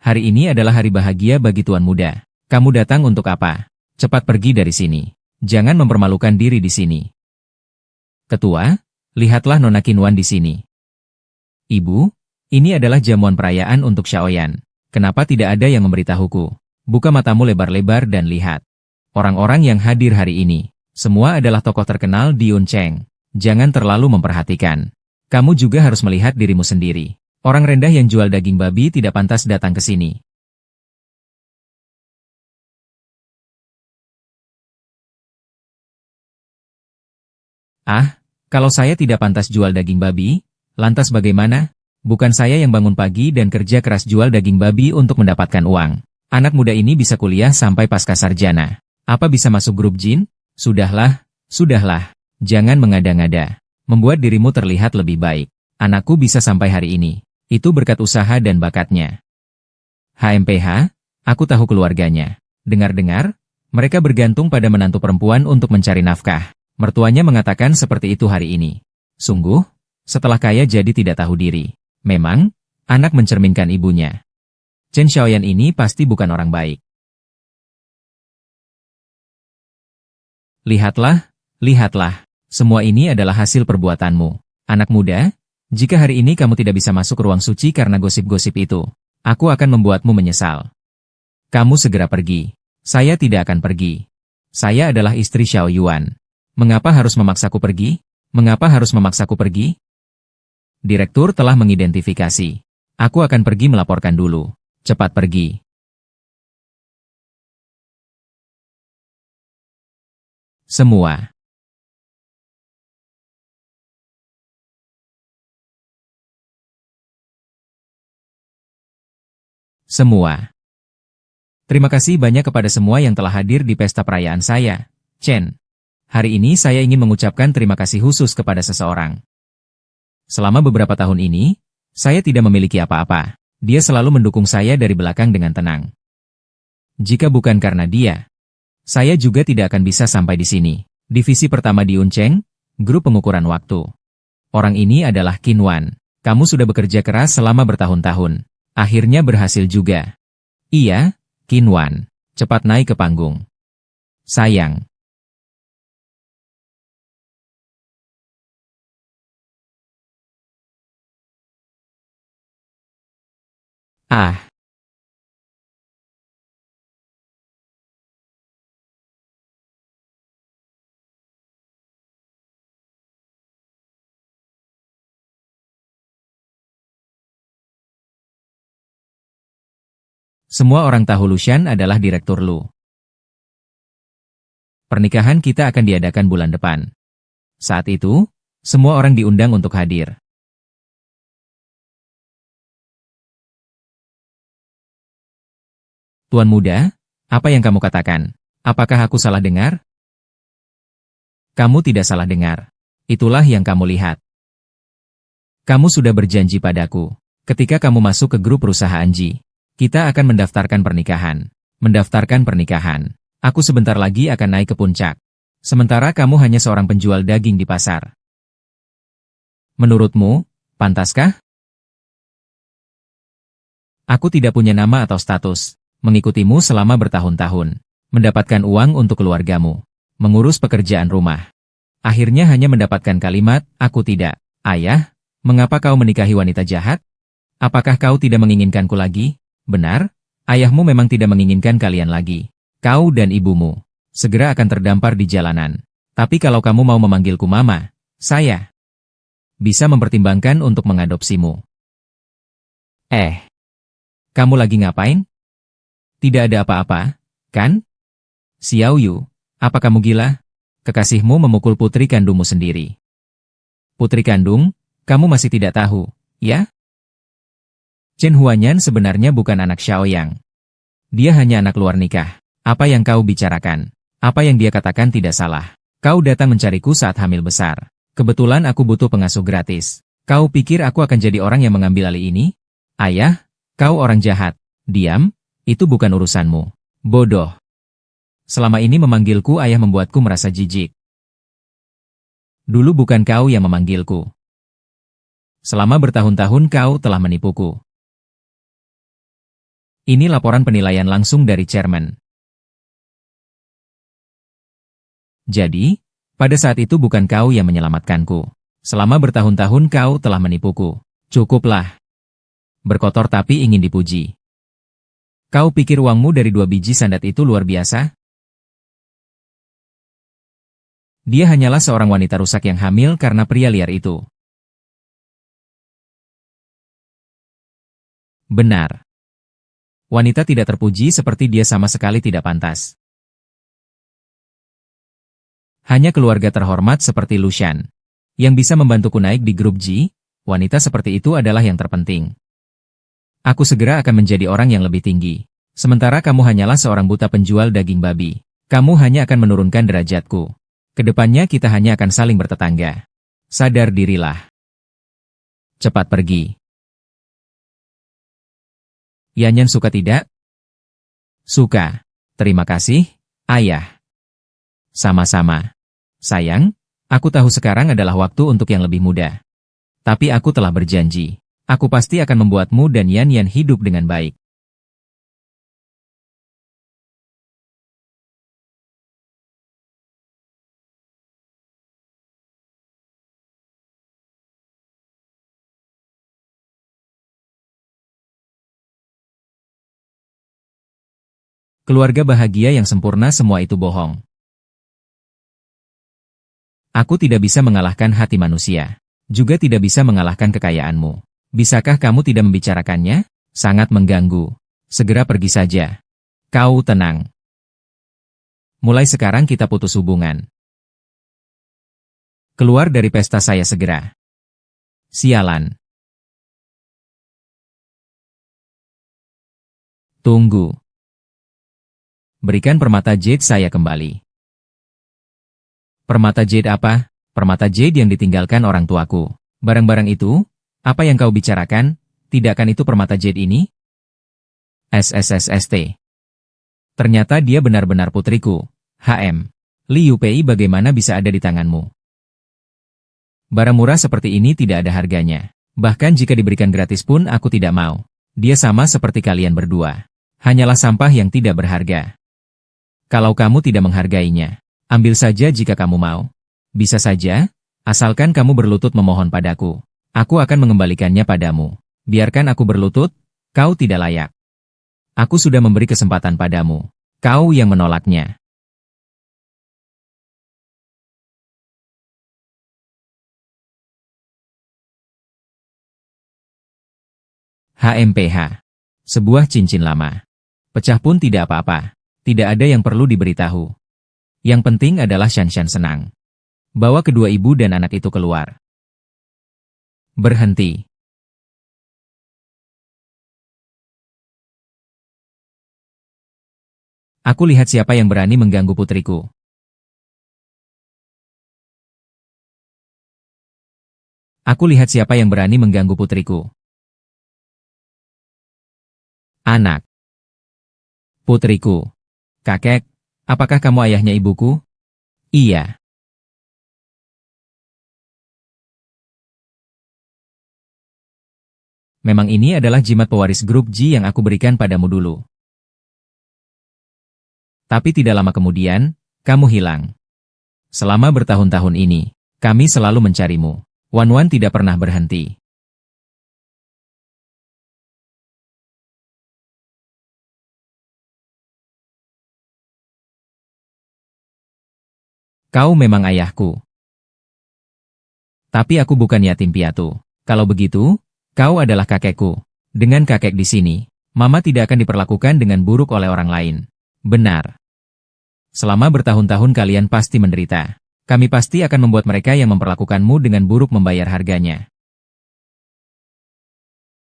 Hari ini adalah hari bahagia bagi tuan muda. Kamu datang untuk apa? Cepat pergi dari sini. Jangan mempermalukan diri di sini. Ketua, lihatlah Nona Qinwan di sini. Ibu, ini adalah jamuan perayaan untuk Xiaoyan. Kenapa tidak ada yang memberitahuku? Buka matamu lebar-lebar dan lihat. Orang-orang yang hadir hari ini, semua adalah tokoh terkenal di Yuncheng. Jangan terlalu memperhatikan. Kamu juga harus melihat dirimu sendiri. Orang rendah yang jual daging babi tidak pantas datang ke sini. Ah, kalau saya tidak pantas jual daging babi, lantas bagaimana? Bukan saya yang bangun pagi dan kerja keras jual daging babi untuk mendapatkan uang. Anak muda ini bisa kuliah sampai pasca sarjana. Apa bisa masuk grup jin? Sudahlah, sudahlah. Jangan mengada-ngada. Membuat dirimu terlihat lebih baik. Anakku bisa sampai hari ini. Itu berkat usaha dan bakatnya. HMPH, aku tahu keluarganya. Dengar-dengar, mereka bergantung pada menantu perempuan untuk mencari nafkah. Mertuanya mengatakan seperti itu hari ini. Sungguh, setelah kaya jadi tidak tahu diri. Memang, anak mencerminkan ibunya. Chen Xiaoyan ini pasti bukan orang baik. Lihatlah, lihatlah. Semua ini adalah hasil perbuatanmu. Anak muda, jika hari ini kamu tidak bisa masuk ke ruang suci karena gosip-gosip itu, aku akan membuatmu menyesal. Kamu segera pergi. Saya tidak akan pergi. Saya adalah istri Xiao Yuan. Mengapa harus memaksaku pergi? Mengapa harus memaksaku pergi? Direktur telah mengidentifikasi. Aku akan pergi melaporkan dulu. Cepat pergi. Semua. Semua. Terima kasih banyak kepada semua yang telah hadir di pesta perayaan saya, Chen. Hari ini saya ingin mengucapkan terima kasih khusus kepada seseorang. Selama beberapa tahun ini, saya tidak memiliki apa-apa. Dia selalu mendukung saya dari belakang dengan tenang. Jika bukan karena dia, saya juga tidak akan bisa sampai di sini. Divisi pertama di Uncheng, grup pengukuran waktu. Orang ini adalah Qin Wan. Kamu sudah bekerja keras selama bertahun-tahun. Akhirnya berhasil juga. Iya, Qin Wan. Cepat naik ke panggung. Sayang. Ah. Semua orang tahu Lucian adalah direktur Lu. Pernikahan kita akan diadakan bulan depan. Saat itu, semua orang diundang untuk hadir. Tuan muda, apa yang kamu katakan? Apakah aku salah dengar? Kamu tidak salah dengar. Itulah yang kamu lihat. Kamu sudah berjanji padaku. Ketika kamu masuk ke grup perusahaan Ji, kita akan mendaftarkan pernikahan. Mendaftarkan pernikahan. Aku sebentar lagi akan naik ke puncak. Sementara kamu hanya seorang penjual daging di pasar. Menurutmu, pantaskah? Aku tidak punya nama atau status. Mengikutimu selama bertahun-tahun. Mendapatkan uang untuk keluargamu. Mengurus pekerjaan rumah. Akhirnya hanya mendapatkan kalimat, aku tidak. Ayah, mengapa kau menikahi wanita jahat? Apakah kau tidak menginginkanku lagi? Benar, ayahmu memang tidak menginginkan kalian lagi. Kau dan ibumu segera akan terdampar di jalanan. Tapi kalau kamu mau memanggilku Mama, saya bisa mempertimbangkan untuk mengadopsimu. Kamu lagi ngapain? Tidak ada apa-apa, kan? Xiao Yu, apa kamu gila? Kekasihmu memukul putri kandungmu sendiri. Putri kandung, kamu masih tidak tahu, ya? Chen Huanyan sebenarnya bukan anak Xiao Yang. Dia hanya anak luar nikah. Apa yang kau bicarakan? Apa yang dia katakan tidak salah. Kau datang mencariku saat hamil besar. Kebetulan aku butuh pengasuh gratis. Kau pikir aku akan jadi orang yang mengambil alih ini? Ayah, kau orang jahat. Diam, itu bukan urusanmu. Bodoh. Selama ini memanggilku ayah membuatku merasa jijik. Dulu bukan kau yang memanggilku. Selama bertahun-tahun kau telah menipuku. Ini laporan penilaian langsung dari chairman. Jadi, pada saat itu bukan kau yang menyelamatkanku. Selama bertahun-tahun kau telah menipuku. Cukuplah. Berkotor tapi ingin dipuji. Kau pikir uangmu dari 2 biji sandat itu luar biasa? Dia hanyalah seorang wanita rusak yang hamil karena pria liar itu. Benar. Wanita tidak terpuji seperti dia sama sekali tidak pantas. Hanya keluarga terhormat seperti Lucian, yang bisa membantuku naik di grup G, wanita seperti itu adalah yang terpenting. Aku segera akan menjadi orang yang lebih tinggi. Sementara kamu hanyalah seorang buta penjual daging babi. Kamu hanya akan menurunkan derajatku. Kedepannya kita hanya akan saling bertetangga. Sadar dirilah. Cepat pergi. Yanyan suka tidak? Suka. Terima kasih, Ayah. Sama-sama. Sayang, aku tahu sekarang adalah waktu untuk yang lebih muda. Tapi aku telah berjanji. Aku pasti akan membuatmu dan Yan hidup dengan baik. Keluarga bahagia yang sempurna semua itu bohong. Aku tidak bisa mengalahkan hati manusia. Juga tidak bisa mengalahkan kekayaanmu. Bisakah kamu tidak membicarakannya? Sangat mengganggu. Segera pergi saja. Kau tenang. Mulai sekarang kita putus hubungan. Keluar dari pesta saya segera. Sialan. Tunggu. Berikan permata jade saya kembali. Permata jade apa? Permata jade yang ditinggalkan orang tuaku. Barang-barang itu? Apa yang kau bicarakan? Tidakkan itu permata jade ini? SSSST. Ternyata dia benar-benar putriku. HM. Liu Pei bagaimana bisa ada di tanganmu? Barang murah seperti ini tidak ada harganya. Bahkan jika diberikan gratis pun aku tidak mau. Dia sama seperti kalian berdua. Hanyalah sampah yang tidak berharga. Kalau kamu tidak menghargainya, ambil saja jika kamu mau. Bisa saja, asalkan kamu berlutut memohon padaku. Aku akan mengembalikannya padamu. Biarkan aku berlutut, kau tidak layak. Aku sudah memberi kesempatan padamu. Kau yang menolaknya. HMPH. Sebuah cincin lama. Pecah pun tidak apa-apa. Tidak ada yang perlu diberitahu. Yang penting adalah Shanshan senang. Bawa kedua ibu dan anak itu keluar. Berhenti. Aku lihat siapa yang berani mengganggu putriku. Aku lihat siapa yang berani mengganggu putriku. Anak. Putriku. Kakek, apakah kamu ayahnya ibuku? Iya. Memang ini adalah jimat pewaris grup G yang aku berikan padamu dulu. Tapi tidak lama kemudian, kamu hilang. Selama bertahun-tahun ini, kami selalu mencarimu. Wan tidak pernah berhenti. Kau memang ayahku. Tapi aku bukan yatim piatu. Kalau begitu, kau adalah kakekku. Dengan kakek di sini, Mama tidak akan diperlakukan dengan buruk oleh orang lain. Benar. Selama bertahun-tahun kalian pasti menderita. Kami pasti akan membuat mereka yang memperlakukanmu dengan buruk membayar harganya.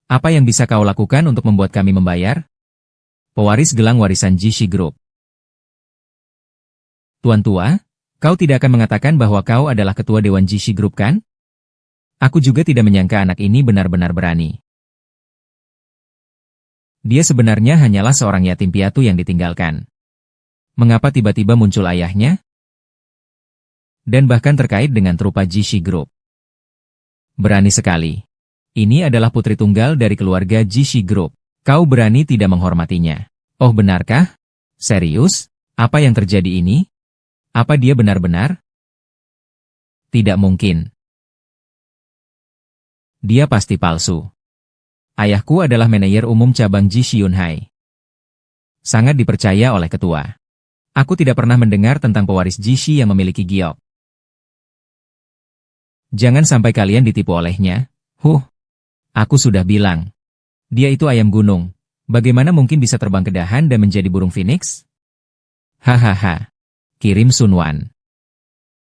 Apa yang bisa kau lakukan untuk membuat kami membayar? Pewaris gelang warisan Jishi Group. Tuan tua, kau tidak akan mengatakan bahwa kau adalah ketua Dewan Jishi Group kan? Aku juga tidak menyangka anak ini benar-benar berani. Dia sebenarnya hanyalah seorang yatim piatu yang ditinggalkan. Mengapa tiba-tiba muncul ayahnya? Dan bahkan terkait dengan trupa Jishi Group. Berani sekali. Ini adalah putri tunggal dari keluarga Jishi Group. Kau berani tidak menghormatinya. Oh benarkah? Serius? Apa yang terjadi ini? Apa dia benar-benar? Tidak mungkin. Dia pasti palsu. Ayahku adalah manajer umum cabang Jishi Yunhai. Sangat dipercaya oleh ketua. Aku tidak pernah mendengar tentang pewaris Jishi yang memiliki giok. Jangan sampai kalian ditipu olehnya. Aku sudah bilang. Dia itu ayam gunung. Bagaimana mungkin bisa terbang ke dahan dan menjadi burung phoenix? Hahaha. Kirim Sunwan.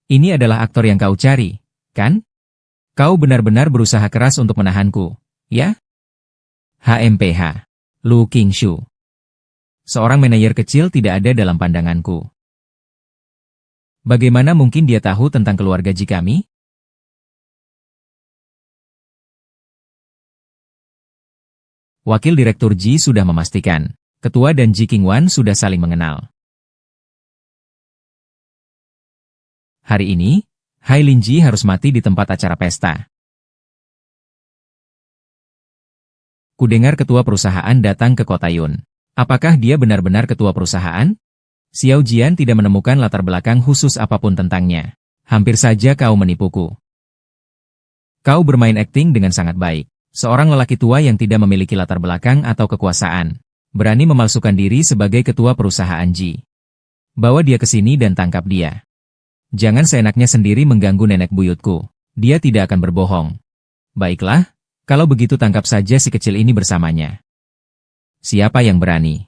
Ini adalah aktor yang kau cari, kan? Kau benar-benar berusaha keras untuk menahanku, ya? HMPH. Lu Qingshu. Seorang manajer kecil tidak ada dalam pandanganku. Bagaimana mungkin dia tahu tentang keluarga Ji kami? Wakil Direktur Ji sudah memastikan, Ketua dan Ji Qingwan sudah saling mengenal. Hari ini, Hai Linji harus mati di tempat acara pesta. Kudengar ketua perusahaan datang ke kota Yun. Apakah dia benar-benar ketua perusahaan? Xiao Jian tidak menemukan latar belakang khusus apapun tentangnya. Hampir saja kau menipuku. Kau bermain akting dengan sangat baik. Seorang lelaki tua yang tidak memiliki latar belakang atau kekuasaan. Berani memalsukan diri sebagai ketua perusahaan Ji. Bawa dia ke sini dan tangkap dia. Jangan seenaknya sendiri mengganggu nenek buyutku. Dia tidak akan berbohong. Baiklah, kalau begitu tangkap saja si kecil ini bersamanya. Siapa yang berani?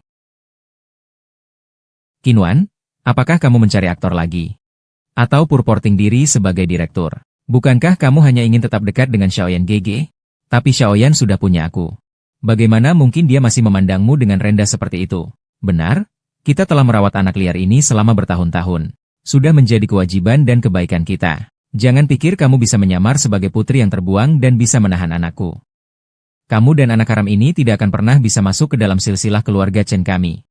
Qinwan, apakah kamu mencari aktor lagi? Atau purporting diri sebagai direktur? Bukankah kamu hanya ingin tetap dekat dengan Xiaoyan GG? Tapi Xiaoyan sudah punya aku. Bagaimana mungkin dia masih memandangmu dengan rendah seperti itu? Benar, kita telah merawat anak liar ini selama bertahun-tahun. Sudah menjadi kewajiban dan kebaikan kita. Jangan pikir kamu bisa menyamar sebagai putri yang terbuang dan bisa menahan anakku. Kamu dan anak haram ini tidak akan pernah bisa masuk ke dalam silsilah keluarga Chen kami.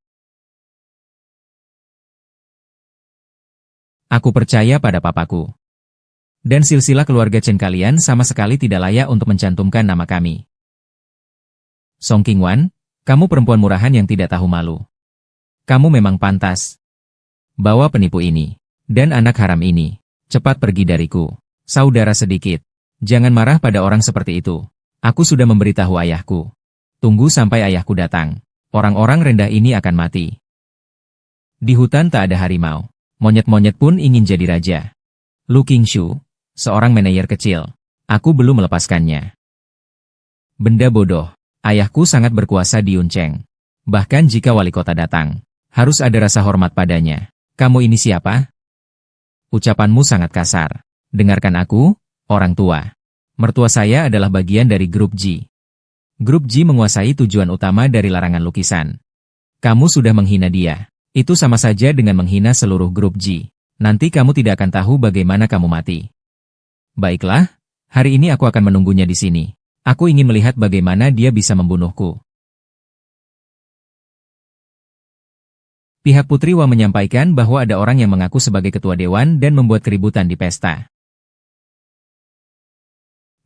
Aku percaya pada papaku. Dan silsilah keluarga Chen kalian sama sekali tidak layak untuk mencantumkan nama kami. Song Qingwan, kamu perempuan murahan yang tidak tahu malu. Kamu memang pantas. Bawa penipu ini. Dan anak haram ini. Cepat pergi dariku. Saudara sedikit. Jangan marah pada orang seperti itu. Aku sudah memberitahu ayahku. Tunggu sampai ayahku datang. Orang-orang rendah ini akan mati. Di hutan tak ada harimau. Monyet-monyet pun ingin jadi raja. Lu Qingshu, seorang manajer kecil. Aku belum melepaskannya. Benda bodoh. Ayahku sangat berkuasa di Yuncheng. Bahkan jika wali kota datang, harus ada rasa hormat padanya. Kamu ini siapa? Ucapanmu sangat kasar. Dengarkan aku, orang tua. Mertua saya adalah bagian dari grup G. Grup G menguasai tujuan utama dari larangan lukisan. Kamu sudah menghina dia. Itu sama saja dengan menghina seluruh grup G. Nanti kamu tidak akan tahu bagaimana kamu mati. Baiklah, hari ini aku akan menunggunya di sini. Aku ingin melihat bagaimana dia bisa membunuhku. Pihak Putri Wa menyampaikan bahwa ada orang yang mengaku sebagai ketua dewan dan membuat keributan di pesta.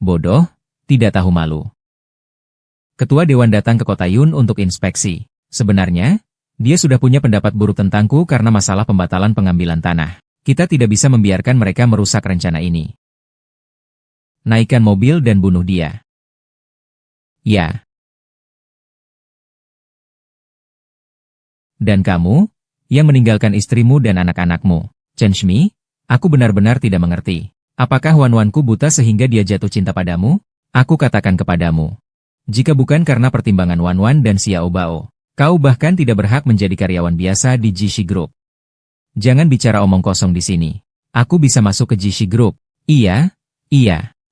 Bodoh, tidak tahu malu. Ketua dewan datang ke kota Yun untuk inspeksi. Sebenarnya, dia sudah punya pendapat buruk tentangku karena masalah pembatalan pengambilan tanah. Kita tidak bisa membiarkan mereka merusak rencana ini. Naikkan mobil dan bunuh dia. Ya. Dan kamu, yang meninggalkan istrimu dan anak-anakmu, Chen Shimi, aku benar-benar tidak mengerti. Apakah Wanwanku buta sehingga dia jatuh cinta padamu? Aku katakan kepadamu. Jika bukan karena pertimbangan Wanwan dan Xiao Bao, kau bahkan tidak berhak menjadi karyawan biasa di Jishi Group. Jangan bicara omong kosong di sini. Aku bisa masuk ke Jishi Group. Iya,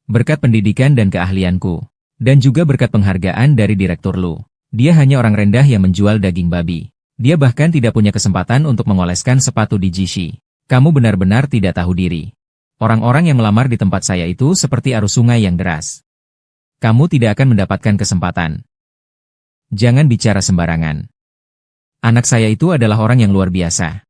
berkat pendidikan dan keahlianku. Dan juga berkat penghargaan dari direktur Lu. Dia hanya orang rendah yang menjual daging babi. Dia bahkan tidak punya kesempatan untuk mengoleskan sepatu di Jishi. Kamu benar-benar tidak tahu diri. Orang-orang yang melamar di tempat saya itu seperti arus sungai yang deras. Kamu tidak akan mendapatkan kesempatan. Jangan bicara sembarangan. Anak saya itu adalah orang yang luar biasa.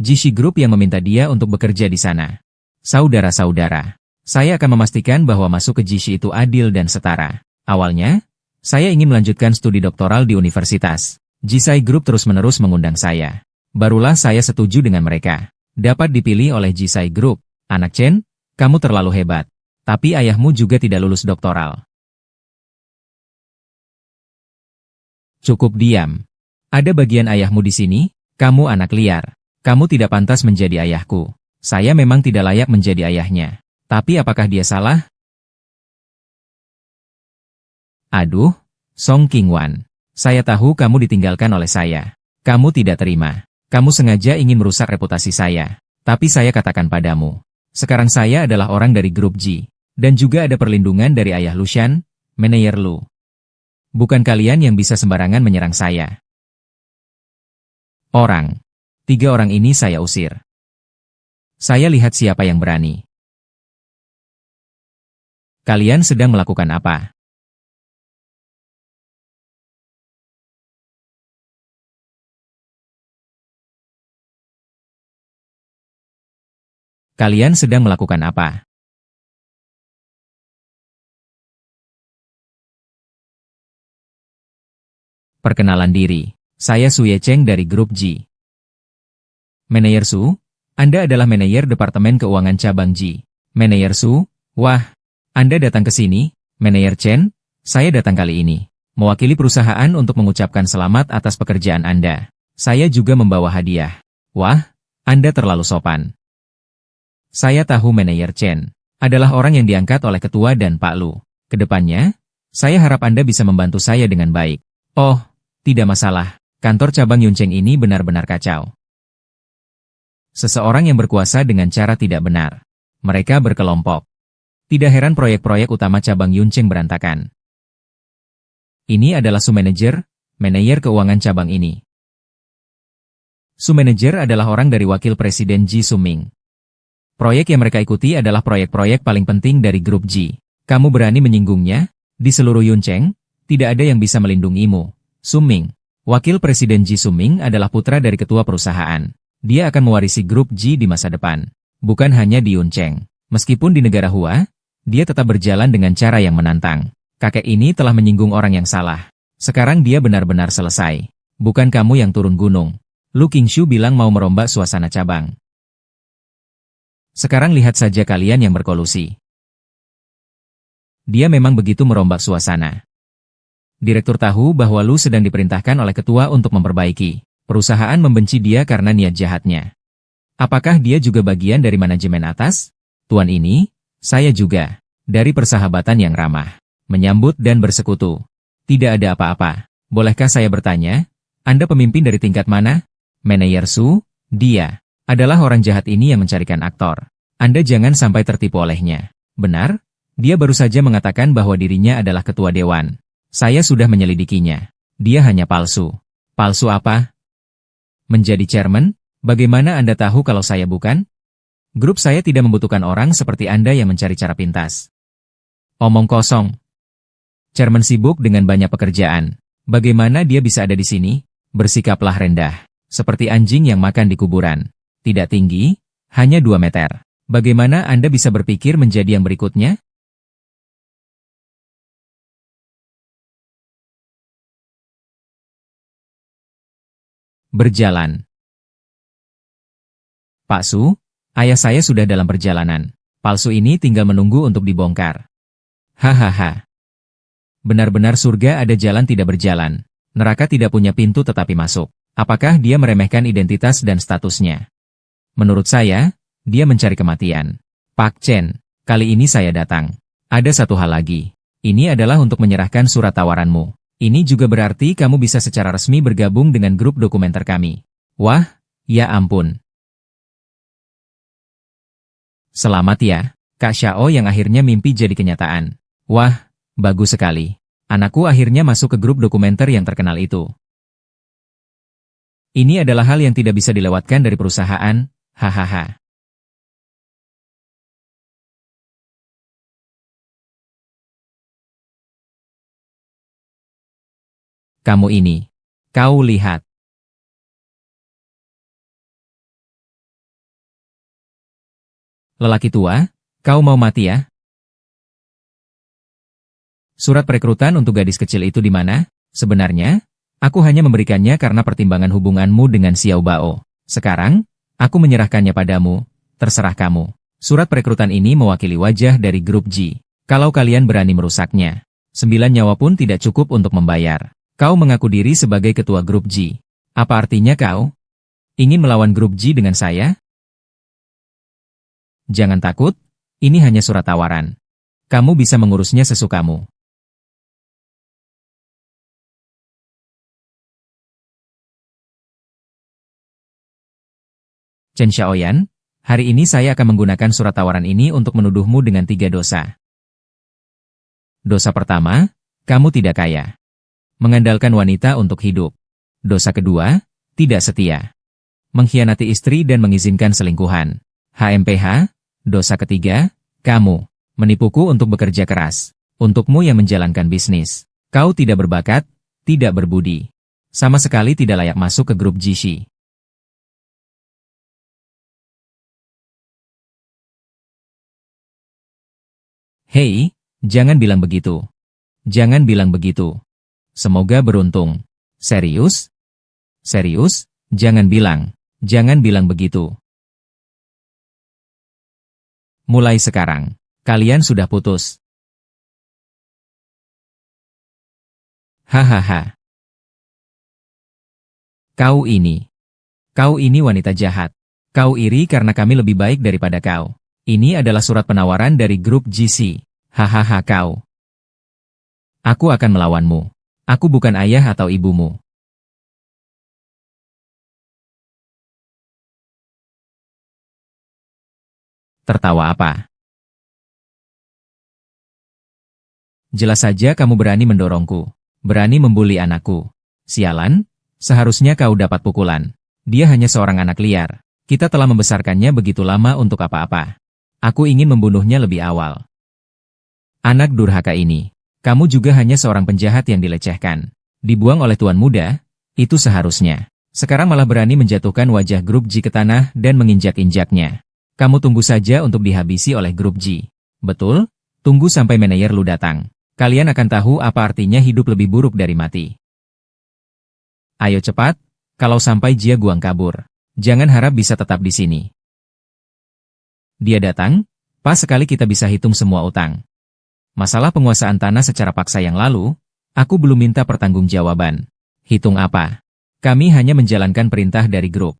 Jishi Group yang meminta dia untuk bekerja di sana. Saudara-saudara, saya akan memastikan bahwa masuk ke Jishi itu adil dan setara. Awalnya, saya ingin melanjutkan studi doktoral di universitas. Jisai Group terus-menerus mengundang saya. Barulah saya setuju dengan mereka. Dapat dipilih oleh Jisai Group. Anak Chen, kamu terlalu hebat. Tapi ayahmu juga tidak lulus doktoral. Cukup diam. Ada bagian ayahmu di sini? Kamu anak liar. Kamu tidak pantas menjadi ayahku. Saya memang tidak layak menjadi ayahnya. Tapi apakah dia salah? Aduh, Song Qingwan. Saya tahu kamu ditinggalkan oleh saya. Kamu tidak terima. Kamu sengaja ingin merusak reputasi saya. Tapi saya katakan padamu. Sekarang saya adalah orang dari grup G. Dan juga ada perlindungan dari ayah Lucian, manajer Lu. Bukan kalian yang bisa sembarangan menyerang saya. Orang. 3 orang ini saya usir. Saya lihat siapa yang berani. Kalian sedang melakukan apa? Kalian sedang melakukan apa? Perkenalan diri. Saya Su Yecheng dari grup G. Manajer Su, Anda adalah manajer Departemen Keuangan Cabang G. Manajer Su, wah, Anda datang ke sini. Manajer Chen, saya datang kali ini. Mewakili perusahaan untuk mengucapkan selamat atas pekerjaan Anda. Saya juga membawa hadiah. Wah, Anda terlalu sopan. Saya tahu manajer Chen adalah orang yang diangkat oleh ketua dan Pak Lu. Kedepannya, saya harap Anda bisa membantu saya dengan baik. Oh, tidak masalah. Kantor cabang Yuncheng ini benar-benar kacau. Seseorang yang berkuasa dengan cara tidak benar. Mereka berkelompok. Tidak heran proyek-proyek utama cabang Yuncheng berantakan. Ini adalah Su Manager, manajer keuangan cabang ini. Su Manager adalah orang dari wakil presiden Ji Suming. Proyek yang mereka ikuti adalah proyek-proyek paling penting dari grup Ji. Kamu berani menyinggungnya? Di seluruh Yuncheng, tidak ada yang bisa melindungimu. Suming, wakil presiden Ji Suming adalah putra dari ketua perusahaan. Dia akan mewarisi grup Ji di masa depan. Bukan hanya di Yuncheng. Meskipun di negara Hua, dia tetap berjalan dengan cara yang menantang. Kakek ini telah menyinggung orang yang salah. Sekarang dia benar-benar selesai. Bukan kamu yang turun gunung. Lu Qingshu bilang mau merombak suasana cabang. Sekarang lihat saja kalian yang berkolusi. Dia memang begitu merombak suasana. Direktur tahu bahwa Lu sedang diperintahkan oleh ketua untuk memperbaiki. Perusahaan membenci dia karena niat jahatnya. Apakah dia juga bagian dari manajemen atas? Tuan ini, saya juga. Dari persahabatan yang ramah. Menyambut dan bersekutu. Tidak ada apa-apa. Bolehkah saya bertanya? Anda pemimpin dari tingkat mana? Manajer Su, dia adalah orang jahat ini yang mencarikan aktor. Anda jangan sampai tertipu olehnya. Benar? Dia baru saja mengatakan bahwa dirinya adalah ketua dewan. Saya sudah menyelidikinya. Dia hanya palsu. Palsu apa? Menjadi chairman? Bagaimana Anda tahu kalau saya bukan? Grup saya tidak membutuhkan orang seperti Anda yang mencari cara pintas. Omong kosong. Chairman sibuk dengan banyak pekerjaan. Bagaimana dia bisa ada di sini? Bersikaplah rendah. Seperti anjing yang makan di kuburan. Tidak tinggi, hanya 2 meter. Bagaimana Anda bisa berpikir menjadi yang berikutnya? Berjalan. Pak Su, ayah saya sudah dalam perjalanan. Palsu ini tinggal menunggu untuk dibongkar. Hahaha. Benar-benar surga ada jalan tidak berjalan. Neraka tidak punya pintu tetapi masuk. Apakah dia meremehkan identitas dan statusnya? Menurut saya, dia mencari kematian. Pak Chen, kali ini saya datang. Ada satu hal lagi. Ini adalah untuk menyerahkan surat tawaranmu. Ini juga berarti kamu bisa secara resmi bergabung dengan grup dokumenter kami. Wah, ya ampun. Selamat ya, Kak Xiao yang akhirnya mimpi jadi kenyataan. Wah, bagus sekali. Anakku akhirnya masuk ke grup dokumenter yang terkenal itu. Ini adalah hal yang tidak bisa dilewatkan dari perusahaan, hahaha. Kamu ini. Kau lihat. Lelaki tua, kau mau mati ya? Surat perekrutan untuk gadis kecil itu di mana? Sebenarnya, aku hanya memberikannya karena pertimbangan hubunganmu dengan Xiao Bao. Sekarang, aku menyerahkannya padamu, terserah kamu. Surat perekrutan ini mewakili wajah dari grup G. Kalau kalian berani merusaknya, 9 nyawa pun tidak cukup untuk membayar. Kau mengaku diri sebagai ketua grup G. Apa artinya kau? Ingin melawan grup G dengan saya? Jangan takut, ini hanya surat tawaran. Kamu bisa mengurusnya sesukamu. Chen Xiaoyan, hari ini saya akan menggunakan surat tawaran ini untuk menuduhmu dengan 3 dosa. Dosa pertama, kamu tidak kaya. Mengandalkan wanita untuk hidup. Dosa kedua, tidak setia. Mengkhianati istri dan mengizinkan selingkuhan. HMPH, dosa ketiga, kamu menipuku untuk bekerja keras. Untukmu yang menjalankan bisnis. Kau tidak berbakat, tidak berbudi. Sama sekali tidak layak masuk ke grup Jishi. Hei, jangan bilang begitu. Jangan bilang begitu. Semoga beruntung. Serius? Serius? Jangan bilang begitu. Mulai sekarang, kalian sudah putus. Hahaha. Kau ini wanita jahat. Kau iri karena kami lebih baik daripada kau. Ini adalah surat penawaran dari grup GC. Hahaha kau. Aku akan melawanmu. Aku bukan ayah atau ibumu. Tertawa apa? Jelas saja kamu berani mendorongku. Berani membuli anakku. Sialan, seharusnya kau dapat pukulan. Dia hanya seorang anak liar. Kita telah membesarkannya begitu lama untuk apa-apa. Aku ingin membunuhnya lebih awal. Anak durhaka ini. Kamu juga hanya seorang penjahat yang dilecehkan. Dibuang oleh tuan muda, itu seharusnya. Sekarang malah berani menjatuhkan wajah grup G ke tanah dan menginjak-injaknya. Kamu tunggu saja untuk dihabisi oleh grup G. Betul? Tunggu sampai manajer lu datang. Kalian akan tahu apa artinya hidup lebih buruk dari mati. Ayo cepat, kalau sampai Jia Guang kabur. Jangan harap bisa tetap di sini. Dia datang, pas sekali kita bisa hitung semua utang. Masalah penguasaan tanah secara paksa yang lalu, aku belum minta pertanggungjawaban. Hitung apa? Kami hanya menjalankan perintah dari grup.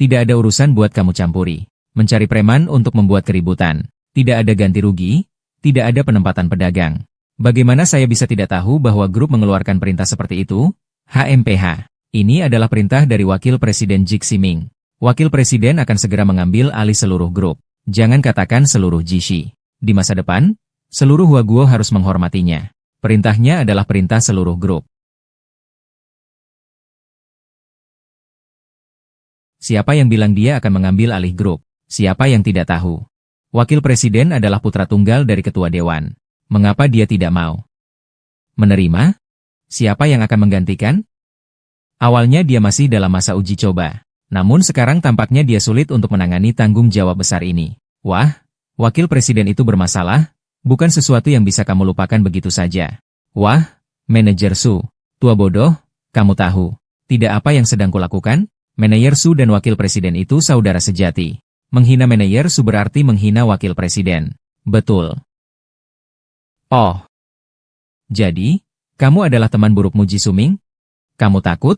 Tidak ada urusan buat kamu campuri. Mencari preman untuk membuat keributan. Tidak ada ganti rugi, tidak ada penempatan pedagang. Bagaimana saya bisa tidak tahu bahwa grup mengeluarkan perintah seperti itu? HMPH. Ini adalah perintah dari Wakil Presiden Jik Siming. Wakil Presiden akan segera mengambil alih seluruh grup. Jangan katakan seluruh Jishi. Di masa depan, seluruh Huaguo harus menghormatinya. Perintahnya adalah perintah seluruh grup. Siapa yang bilang dia akan mengambil alih grup? Siapa yang tidak tahu? Wakil Presiden adalah putra tunggal dari Ketua Dewan. Mengapa dia tidak mau menerima? Siapa yang akan menggantikan? Awalnya dia masih dalam masa uji coba. Namun sekarang tampaknya dia sulit untuk menangani tanggung jawab besar ini. Wah, Wakil Presiden itu bermasalah? Bukan sesuatu yang bisa kamu lupakan begitu saja. Wah, Manajer Su, tua bodoh, kamu tahu tidak apa yang sedang kulakukan? Manajer Su dan Wakil Presiden itu saudara sejati. Menghina Manajer Su berarti menghina Wakil Presiden. Betul. Oh. Jadi, kamu adalah teman burukmu Ji Suming? Kamu takut?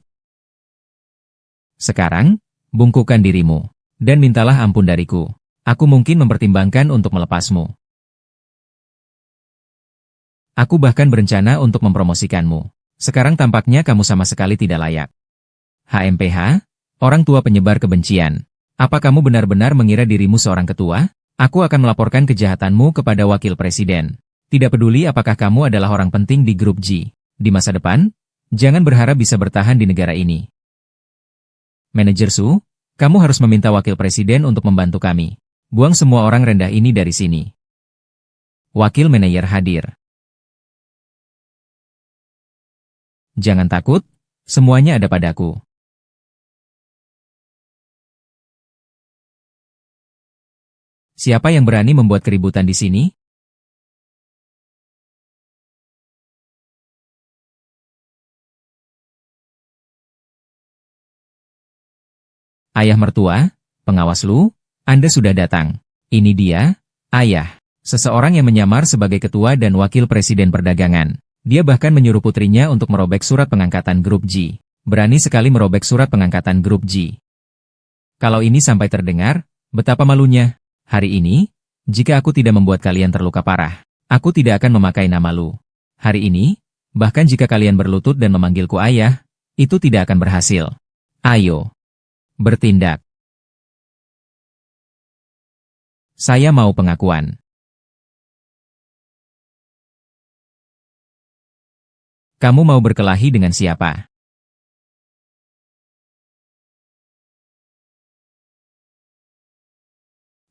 Sekarang, bungkukkan dirimu, dan mintalah ampun dariku. Aku mungkin mempertimbangkan untuk melepasmu. Aku bahkan berencana untuk mempromosikanmu. Sekarang tampaknya kamu sama sekali tidak layak. HMPH, orang tua penyebar kebencian. Apa kamu benar-benar mengira dirimu seorang ketua? Aku akan melaporkan kejahatanmu kepada Wakil Presiden. Tidak peduli apakah kamu adalah orang penting di grup G. Di masa depan, jangan berharap bisa bertahan di negara ini. Manajer Su, kamu harus meminta Wakil Presiden untuk membantu kami. Buang semua orang rendah ini dari sini. Wakil Manajer hadir. Jangan takut, semuanya ada padaku. Siapa yang berani membuat keributan di sini? Ayah mertua, pengawas Lu, Anda sudah datang. Ini dia, ayah. Seseorang yang menyamar sebagai ketua dan wakil presiden perdagangan. Dia bahkan menyuruh putrinya untuk merobek surat pengangkatan grup G. Berani sekali merobek surat pengangkatan grup G. Kalau ini sampai terdengar, betapa malunya. Hari ini, jika aku tidak membuat kalian terluka parah, aku tidak akan memakai nama Lu. Hari ini, bahkan jika kalian berlutut dan memanggilku ayah, itu tidak akan berhasil. Ayo. Bertindak. Saya mau pengakuan. Kamu mau berkelahi dengan siapa?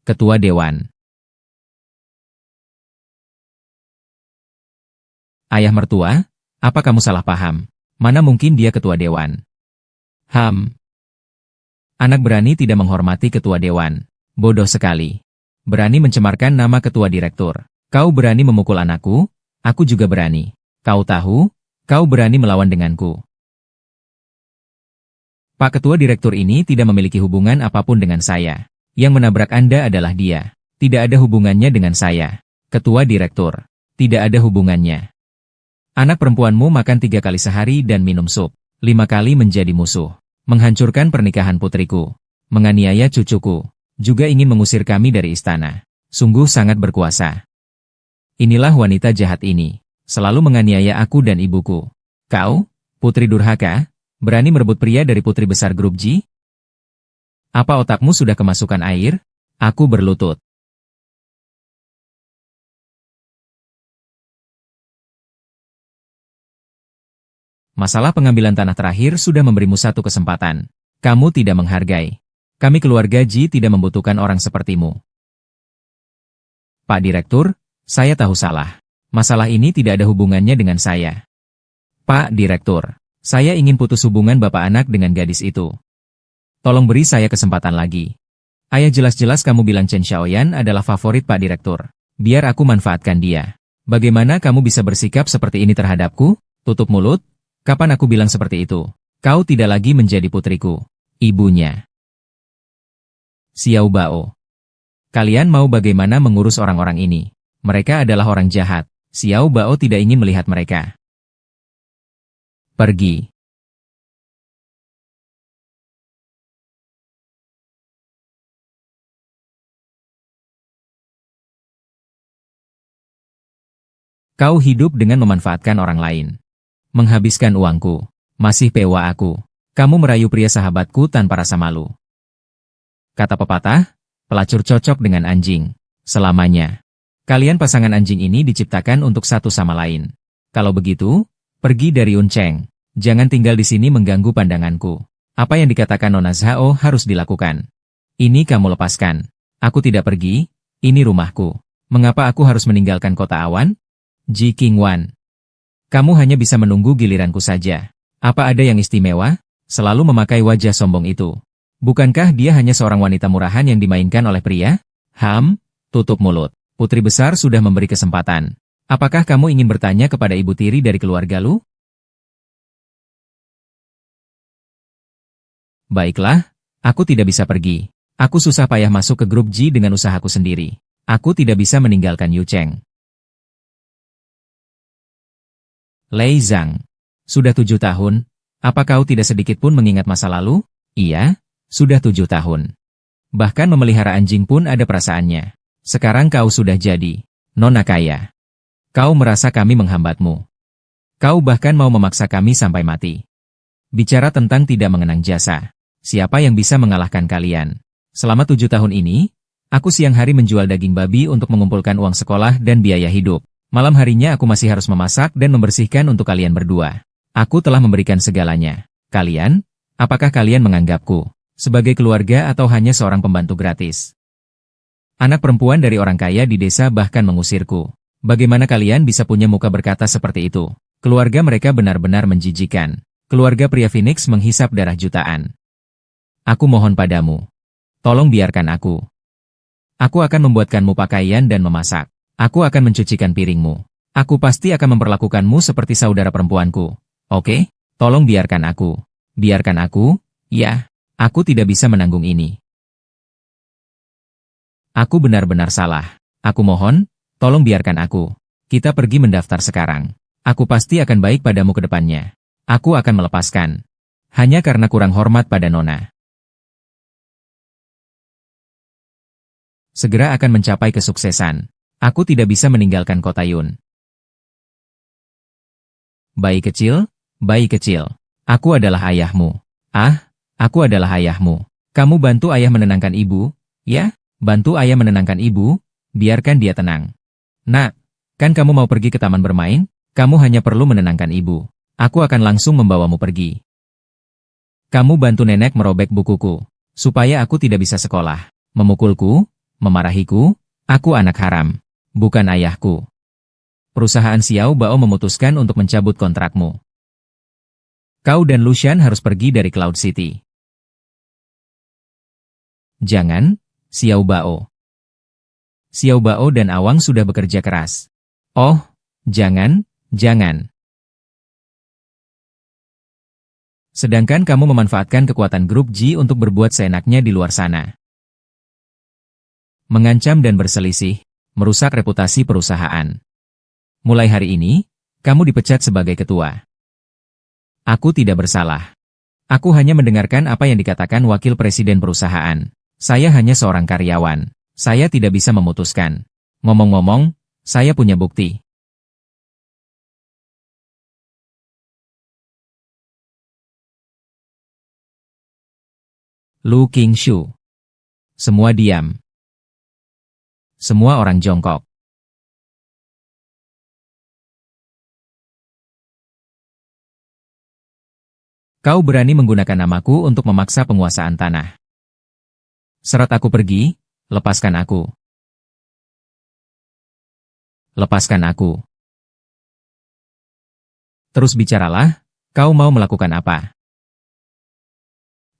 Ketua Dewan. Ayah mertua, apa kamu salah paham? Mana mungkin dia ketua dewan? Anak berani tidak menghormati ketua dewan. Bodoh sekali. Berani mencemarkan nama ketua direktur. Kau berani memukul anakku, aku juga berani. Kau tahu, kau berani melawan denganku. Pak Ketua Direktur ini tidak memiliki hubungan apapun dengan saya. Yang menabrak Anda adalah dia. Tidak ada hubungannya dengan saya. Ketua Direktur. Tidak ada hubungannya. Anak perempuanmu makan 3 kali sehari dan minum sup. 5 kali menjadi musuh. Menghancurkan pernikahan putriku. Menganiaya cucuku. Juga ingin mengusir kami dari istana. Sungguh sangat berkuasa. Inilah wanita jahat ini. Selalu menganiaya aku dan ibuku. Kau, putri durhaka, berani merebut pria dari putri besar grup G? Apa otakmu sudah kemasukan air? Aku berlutut. Masalah pengambilan tanah terakhir sudah memberimu satu kesempatan. Kamu tidak menghargai. Kami keluarga Ji tidak membutuhkan orang sepertimu. Pak Direktur, saya tahu salah. Masalah ini tidak ada hubungannya dengan saya. Pak Direktur, saya ingin putus hubungan bapak anak dengan gadis itu. Tolong beri saya kesempatan lagi. Ayah, jelas-jelas kamu bilang Chen Xiaoyan adalah favorit Pak Direktur. Biar aku manfaatkan dia. Bagaimana kamu bisa bersikap seperti ini terhadapku? Tutup mulut. Kapan aku bilang seperti itu? Kau tidak lagi menjadi putriku. Ibunya. Xiao Bao. Kalian mau bagaimana mengurus orang-orang ini? Mereka adalah orang jahat. Xiao Bao tidak ingin melihat mereka. Pergi. Kau hidup dengan memanfaatkan orang lain. Menghabiskan uangku. Masih pewa aku. Kamu merayu pria sahabatku tanpa rasa malu. Kata pepatah, pelacur cocok dengan anjing. Selamanya. Kalian pasangan anjing ini diciptakan untuk satu sama lain. Kalau begitu, pergi dari Uncheng. Jangan tinggal di sini mengganggu pandanganku. Apa yang dikatakan Nona Zhao harus dilakukan. Ini kamu lepaskan. Aku tidak pergi, ini rumahku. Mengapa aku harus meninggalkan kota awan? Ji Qingwan. Kamu hanya bisa menunggu giliranku saja. Apa ada yang istimewa? Selalu memakai wajah sombong itu. Bukankah dia hanya seorang wanita murahan yang dimainkan oleh pria? Tutup mulut. Putri besar sudah memberi kesempatan. Apakah kamu ingin bertanya kepada ibu tiri dari keluarga Lu? Baiklah, aku tidak bisa pergi. Aku susah payah masuk ke grup G dengan usahaku sendiri. Aku tidak bisa meninggalkan Yu Cheng. Lei Zhang. Sudah 7 tahun. Apa kau tidak sedikit pun mengingat masa lalu? Iya, sudah 7 tahun. Bahkan memelihara anjing pun ada perasaannya. Sekarang kau sudah jadi nona kaya. Kau merasa kami menghambatmu. Kau bahkan mau memaksa kami sampai mati. Bicara tentang tidak mengenang jasa. Siapa yang bisa mengalahkan kalian? Selama 7 tahun ini, aku siang hari menjual daging babi untuk mengumpulkan uang sekolah dan biaya hidup. Malam harinya aku masih harus memasak dan membersihkan untuk kalian berdua. Aku telah memberikan segalanya. Kalian, apakah kalian menganggapku sebagai keluarga atau hanya seorang pembantu gratis? Anak perempuan dari orang kaya di desa bahkan mengusirku. Bagaimana kalian bisa punya muka berkata seperti itu? Keluarga mereka benar-benar menjijikan. Keluarga pria Phoenix menghisap darah jutaan. Aku mohon padamu. Tolong biarkan aku. Aku akan membuatkanmu pakaian dan memasak. Aku akan mencucikan piringmu. Aku pasti akan memperlakukanmu seperti saudara perempuanku. Oke? Tolong biarkan aku. Biarkan aku, ya. Aku tidak bisa menanggung ini. Aku benar-benar salah. Aku mohon, tolong biarkan aku. Kita pergi mendaftar sekarang. Aku pasti akan baik padamu ke depannya. Aku akan melepaskan. Hanya karena kurang hormat pada Nona. Segera akan mencapai kesuksesan. Aku tidak bisa meninggalkan kota Yun. Bayi kecil, bayi kecil. Aku adalah ayahmu. Aku adalah ayahmu. Kamu bantu ayah menenangkan ibu, ya? Bantu ayah menenangkan ibu, biarkan dia tenang. Nak, kan kamu mau pergi ke taman bermain? Kamu hanya perlu menenangkan ibu. Aku akan langsung membawamu pergi. Kamu bantu nenek merobek bukuku, supaya aku tidak bisa sekolah. Memukulku, memarahiku, aku anak haram. Bukan ayahku. Perusahaan Xiao Bao memutuskan untuk mencabut kontrakmu. Kau dan Lucian harus pergi dari Cloud City. Jangan, Xiao Bao. Xiao Bao dan Awang sudah bekerja keras. Oh, jangan. Sedangkan kamu memanfaatkan kekuatan grup G untuk berbuat seenaknya di luar sana. Mengancam dan berselisih. Merusak reputasi perusahaan. Mulai hari ini, kamu dipecat sebagai ketua. Aku tidak bersalah. Aku hanya mendengarkan apa yang dikatakan wakil presiden perusahaan. Saya hanya seorang karyawan. Saya tidak bisa memutuskan. Ngomong-ngomong, saya punya bukti. Lu Qingshu. Semua diam. Semua orang jongkok. Kau berani menggunakan namaku untuk memaksa penguasaan tanah. Serat aku pergi, lepaskan aku. Lepaskan aku. Terus bicaralah, kau mau melakukan apa?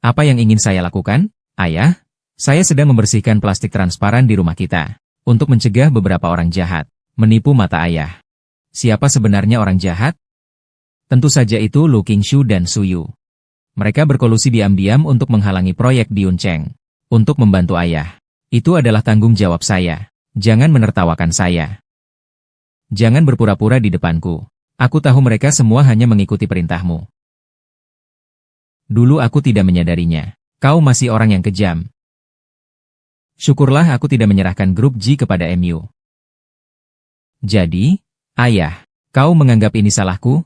Apa yang ingin saya lakukan? Ayah, saya sedang membersihkan plastik transparan di rumah kita, untuk mencegah beberapa orang jahat, menipu mata ayah. Siapa sebenarnya orang jahat? Tentu saja itu Lu Qingshu dan Su Yu. Mereka berkolusi diam-diam untuk menghalangi proyek di Yuncheng. Untuk membantu ayah. Itu adalah tanggung jawab saya. Jangan menertawakan saya. Jangan berpura-pura di depanku. Aku tahu mereka semua hanya mengikuti perintahmu. Dulu aku tidak menyadarinya. Kau masih orang yang kejam. Syukurlah aku tidak menyerahkan grup G kepada MU. Jadi, ayah, kau menganggap ini salahku?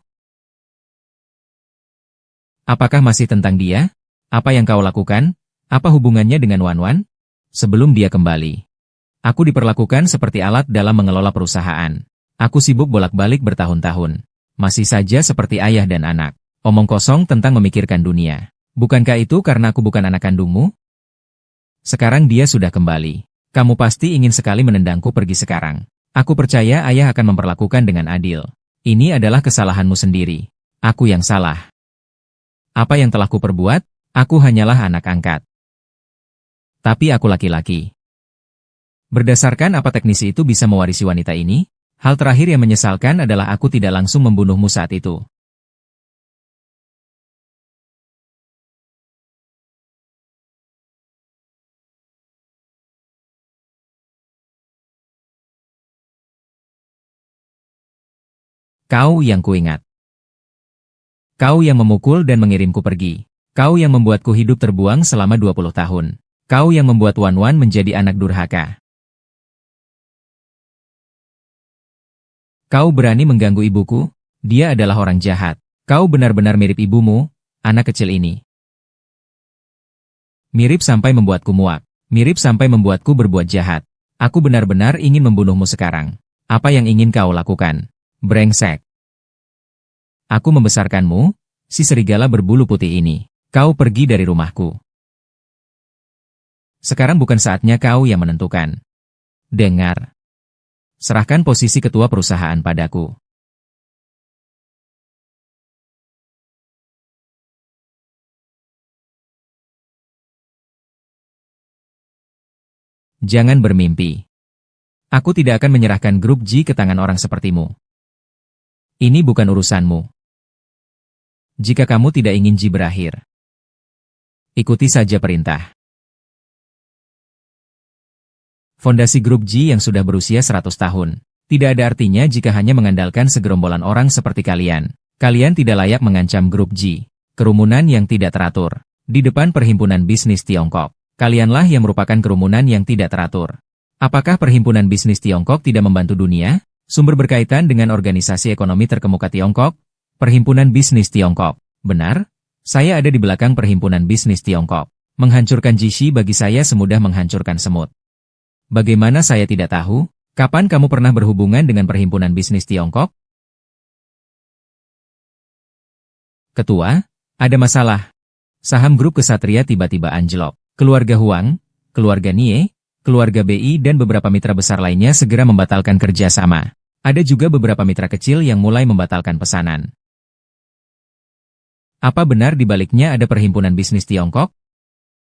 Apakah masih tentang dia? Apa yang kau lakukan? Apa hubungannya dengan Wan-Wan? Sebelum dia kembali. Aku diperlakukan seperti alat dalam mengelola perusahaan. Aku sibuk bolak-balik bertahun-tahun. Masih saja seperti ayah dan anak. Omong kosong tentang memikirkan dunia. Bukankah itu karena aku bukan anak kandungmu? Sekarang dia sudah kembali. Kamu pasti ingin sekali menendangku pergi sekarang. Aku percaya ayah akan memperlakukan dengan adil. Ini adalah kesalahanmu sendiri. Aku yang salah. Apa yang telah kuperbuat? Aku hanyalah anak angkat. Tapi aku laki-laki. Berdasarkan apa teknisi itu bisa mewarisi wanita ini? Hal terakhir yang menyesalkan adalah aku tidak langsung membunuhmu saat itu. Kau yang kuingat. Kau yang memukul dan mengirimku pergi. Kau yang membuatku hidup terbuang selama 20 tahun. Kau yang membuat Wan-Wan menjadi anak durhaka. Kau berani mengganggu ibuku? Dia adalah orang jahat. Kau benar-benar mirip ibumu, anak kecil ini. Mirip sampai membuatku muak. Mirip sampai membuatku berbuat jahat. Aku benar-benar ingin membunuhmu sekarang. Apa yang ingin kau lakukan? Brengsek. Aku membesarkanmu, si serigala berbulu putih ini. Kau pergi dari rumahku. Sekarang bukan saatnya kau yang menentukan. Dengar. Serahkan posisi ketua perusahaan padaku. Jangan bermimpi. Aku tidak akan menyerahkan grup G ke tangan orang sepertimu. Ini bukan urusanmu. Jika kamu tidak ingin G berakhir, ikuti saja perintah. Fondasi grup G yang sudah berusia 100 tahun. Tidak ada artinya jika hanya mengandalkan segerombolan orang seperti kalian. Kalian tidak layak mengancam grup G. Kerumunan yang tidak teratur. Di depan Perhimpunan Bisnis Tiongkok. Kalianlah yang merupakan kerumunan yang tidak teratur. Apakah Perhimpunan Bisnis Tiongkok tidak membantu dunia? Sumber berkaitan dengan organisasi ekonomi terkemuka Tiongkok? Perhimpunan Bisnis Tiongkok. Benar? Saya ada di belakang Perhimpunan Bisnis Tiongkok. Menghancurkan Jishi bagi saya semudah menghancurkan semut. Bagaimana saya tidak tahu? Kapan kamu pernah berhubungan dengan Perhimpunan Bisnis Tiongkok? Ketua, ada masalah. Saham grup Kesatria tiba-tiba anjlok. Keluarga Huang, keluarga Nie, keluarga BI dan beberapa mitra besar lainnya segera membatalkan kerjasama. Ada juga beberapa mitra kecil yang mulai membatalkan pesanan. Apa benar di baliknya ada Perhimpunan Bisnis Tiongkok?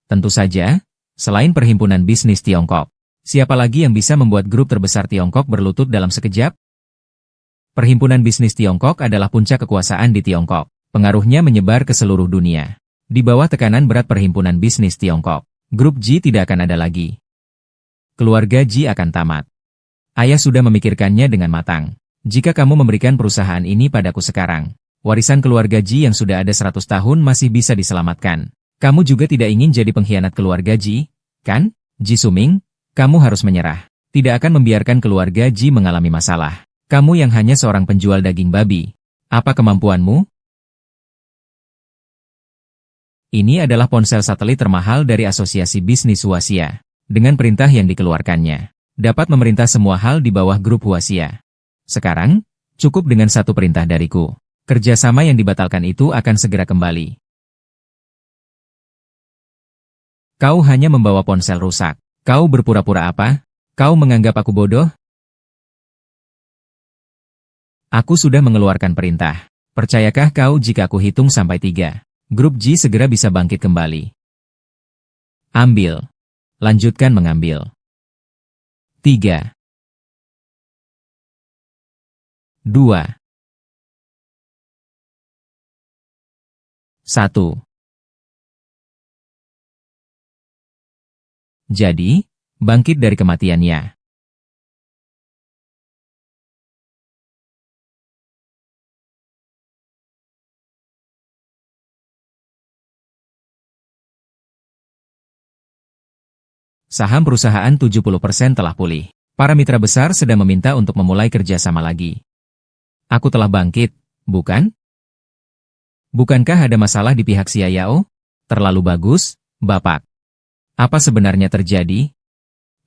Tentu saja, selain Perhimpunan Bisnis Tiongkok. Siapa lagi yang bisa membuat grup terbesar Tiongkok berlutut dalam sekejap? Perhimpunan Bisnis Tiongkok adalah puncak kekuasaan di Tiongkok. Pengaruhnya menyebar ke seluruh dunia. Di bawah tekanan berat Perhimpunan Bisnis Tiongkok, grup G tidak akan ada lagi. Keluarga G akan tamat. Ayah sudah memikirkannya dengan matang. Jika kamu memberikan perusahaan ini padaku sekarang, warisan keluarga Ji yang sudah ada 100 tahun masih bisa diselamatkan. Kamu juga tidak ingin jadi pengkhianat keluarga Ji, kan? Ji Suming, Kamu harus menyerah. Tidak akan membiarkan keluarga Ji mengalami masalah. Kamu yang hanya seorang penjual daging babi. Apa kemampuanmu? Ini adalah ponsel satelit termahal dari Asosiasi Bisnis Huaxia. Dengan perintah yang dikeluarkannya, dapat memerintah semua hal di bawah grup Huaxia. Sekarang, cukup dengan satu perintah dariku. Kerjasama yang dibatalkan itu akan segera kembali. Kau hanya membawa ponsel rusak. Kau berpura-pura apa? Kau menganggap aku bodoh? Aku sudah mengeluarkan perintah. Percayakah kau jika aku hitung sampai 3? Grup Ji segera bisa bangkit kembali. Ambil. Lanjutkan mengambil. 3, 2, 1. Jadi, bangkit dari kematiannya. Saham perusahaan 70% telah pulih. Para mitra besar sedang meminta untuk memulai kerjasama lagi. Aku telah bangkit, bukan? Bukankah ada masalah di pihak Xiao? Terlalu bagus, Bapak. Apa sebenarnya terjadi?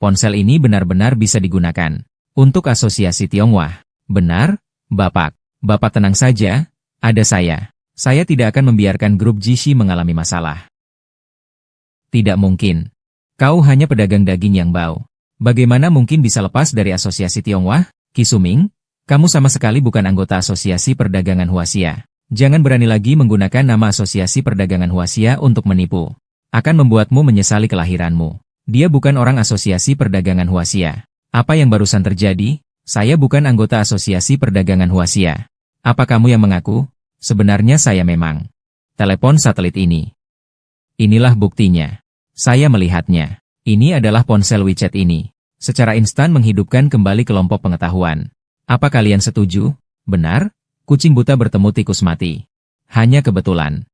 Ponsel ini benar-benar bisa digunakan untuk Asosiasi Tionghoa. Benar, Bapak. Bapak tenang saja, ada saya. Saya tidak akan membiarkan grup Jishi mengalami masalah. Tidak mungkin. Kau hanya pedagang daging yang bau. Bagaimana mungkin bisa lepas dari Asosiasi Tionghoa? Kisuming, kamu sama sekali bukan anggota Asosiasi Perdagangan Huaxia. Jangan berani lagi menggunakan nama Asosiasi Perdagangan Huaxia untuk menipu. Akan membuatmu menyesali kelahiranmu. Dia bukan orang Asosiasi Perdagangan Huaxia. Apa yang barusan terjadi? Saya bukan anggota Asosiasi Perdagangan Huaxia. Apa kamu yang mengaku? Sebenarnya saya memang. Telepon satelit ini. Inilah buktinya. Saya melihatnya. Ini adalah ponsel WeChat ini. Secara instan menghidupkan kembali kelompok pengetahuan. Apa kalian setuju? Benar? Kucing buta bertemu tikus mati. Hanya kebetulan.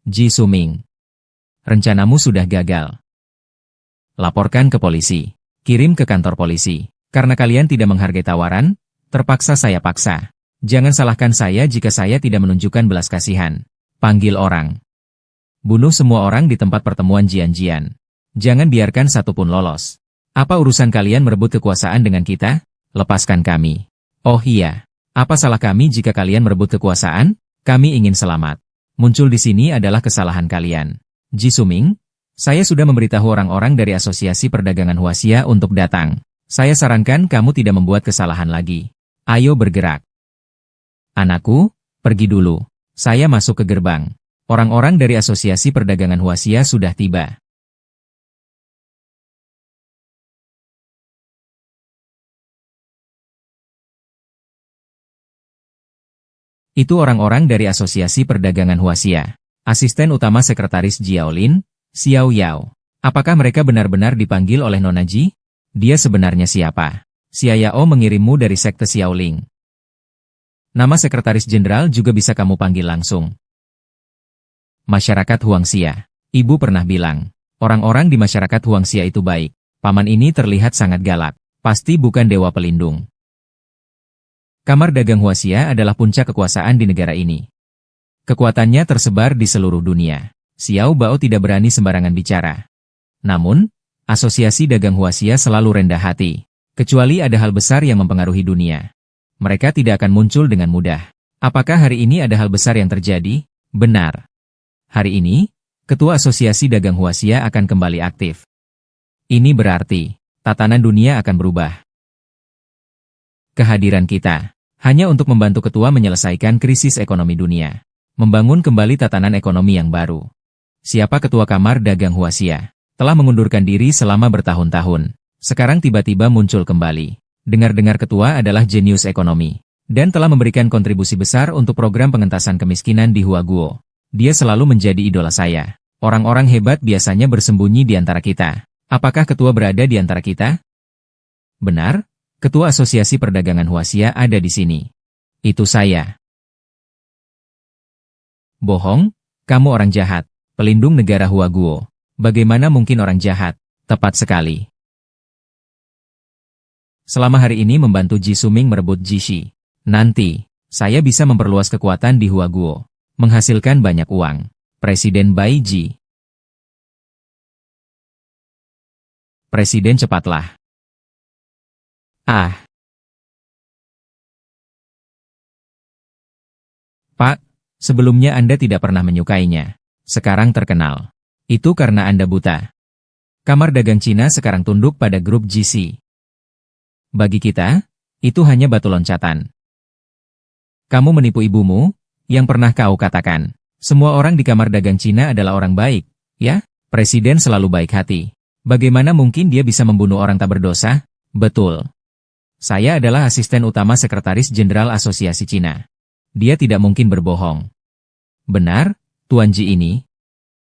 Ji Suming. Rencanamu sudah gagal. Laporkan ke polisi. Kirim ke kantor polisi. Karena kalian tidak menghargai tawaran, terpaksa saya paksa. Jangan salahkan saya jika saya tidak menunjukkan belas kasihan. Panggil orang. Bunuh semua orang di tempat pertemuan Jian-Jian. Jangan biarkan satupun lolos. Apa urusan kalian merebut kekuasaan dengan kita? Lepaskan kami. Oh iya. Apa salah kami jika kalian merebut kekuasaan? Kami ingin selamat. Muncul di sini adalah kesalahan kalian. Ji Suming, saya sudah memberitahu orang-orang dari Asosiasi Perdagangan Huaxia untuk datang. Saya sarankan kamu tidak membuat kesalahan lagi. Ayo bergerak. Anakku, pergi dulu. Saya masuk ke gerbang. Orang-orang dari Asosiasi Perdagangan Huaxia sudah tiba. Itu orang-orang dari Asosiasi Perdagangan Huaxia. Asisten utama Sekretaris Jiaolin, Xiao Yao. Apakah mereka benar-benar dipanggil oleh Nona Ji? Dia sebenarnya siapa? Xiao mengirimmu dari Sekte Xiaoling. Nama Sekretaris Jenderal juga bisa kamu panggil langsung. Masyarakat Huangxia. Ibu pernah bilang, orang-orang di masyarakat Huangxia itu baik. Paman ini terlihat sangat galak. Pasti bukan dewa pelindung. Kamar Dagang Huaxia adalah puncak kekuasaan di negara ini. Kekuatannya tersebar di seluruh dunia. Xiao Bao tidak berani sembarangan bicara. Namun, Asosiasi Dagang Huaxia selalu rendah hati. Kecuali ada hal besar yang mempengaruhi dunia. Mereka tidak akan muncul dengan mudah. Apakah hari ini ada hal besar yang terjadi? Benar. Hari ini, Ketua Asosiasi Dagang Huaxia akan kembali aktif. Ini berarti, tatanan dunia akan berubah. Kehadiran kita, hanya untuk membantu Ketua menyelesaikan krisis ekonomi dunia. Membangun kembali tatanan ekonomi yang baru. Siapa Ketua Kamar Dagang Huaxia? Telah mengundurkan diri selama bertahun-tahun. Sekarang tiba-tiba muncul kembali. Dengar-dengar Ketua adalah jenius ekonomi, dan telah memberikan kontribusi besar untuk program pengentasan kemiskinan di Huaguo. Dia selalu menjadi idola saya. Orang-orang hebat biasanya bersembunyi di antara kita. Apakah Ketua berada di antara kita? Benar, Ketua Asosiasi Perdagangan Huaxia ada di sini. Itu saya. Bohong, kamu orang jahat, pelindung negara Huaguo. Bagaimana mungkin orang jahat? Tepat sekali. Selama hari ini membantu Ji Suming merebut Ji Shi. Nanti, saya bisa memperluas kekuatan di Huaguo. Menghasilkan banyak uang. Presiden Bai Ji. Presiden cepatlah. Ah. Pak, sebelumnya Anda tidak pernah menyukainya. Sekarang terkenal. Itu karena Anda buta. Kamar dagang Cina sekarang tunduk pada grup GC. Bagi kita, itu hanya batu loncatan. Kamu menipu ibumu, yang pernah kau katakan. Semua orang di kamar dagang Cina adalah orang baik, ya? Presiden selalu baik hati. Bagaimana mungkin dia bisa membunuh orang tak berdosa? Betul. Saya adalah asisten utama Sekretaris Jenderal Asosiasi Cina. Dia tidak mungkin berbohong. Benar, Tuan Ji ini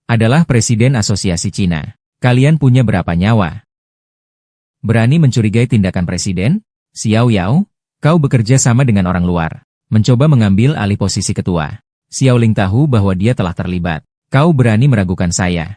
adalah Presiden Asosiasi Cina. Kalian punya berapa nyawa? Berani mencurigai tindakan Presiden? Xiao Yao, kau bekerja sama dengan orang luar. Mencoba mengambil alih posisi ketua. Xiao Ling tahu bahwa dia telah terlibat. Kau berani meragukan saya.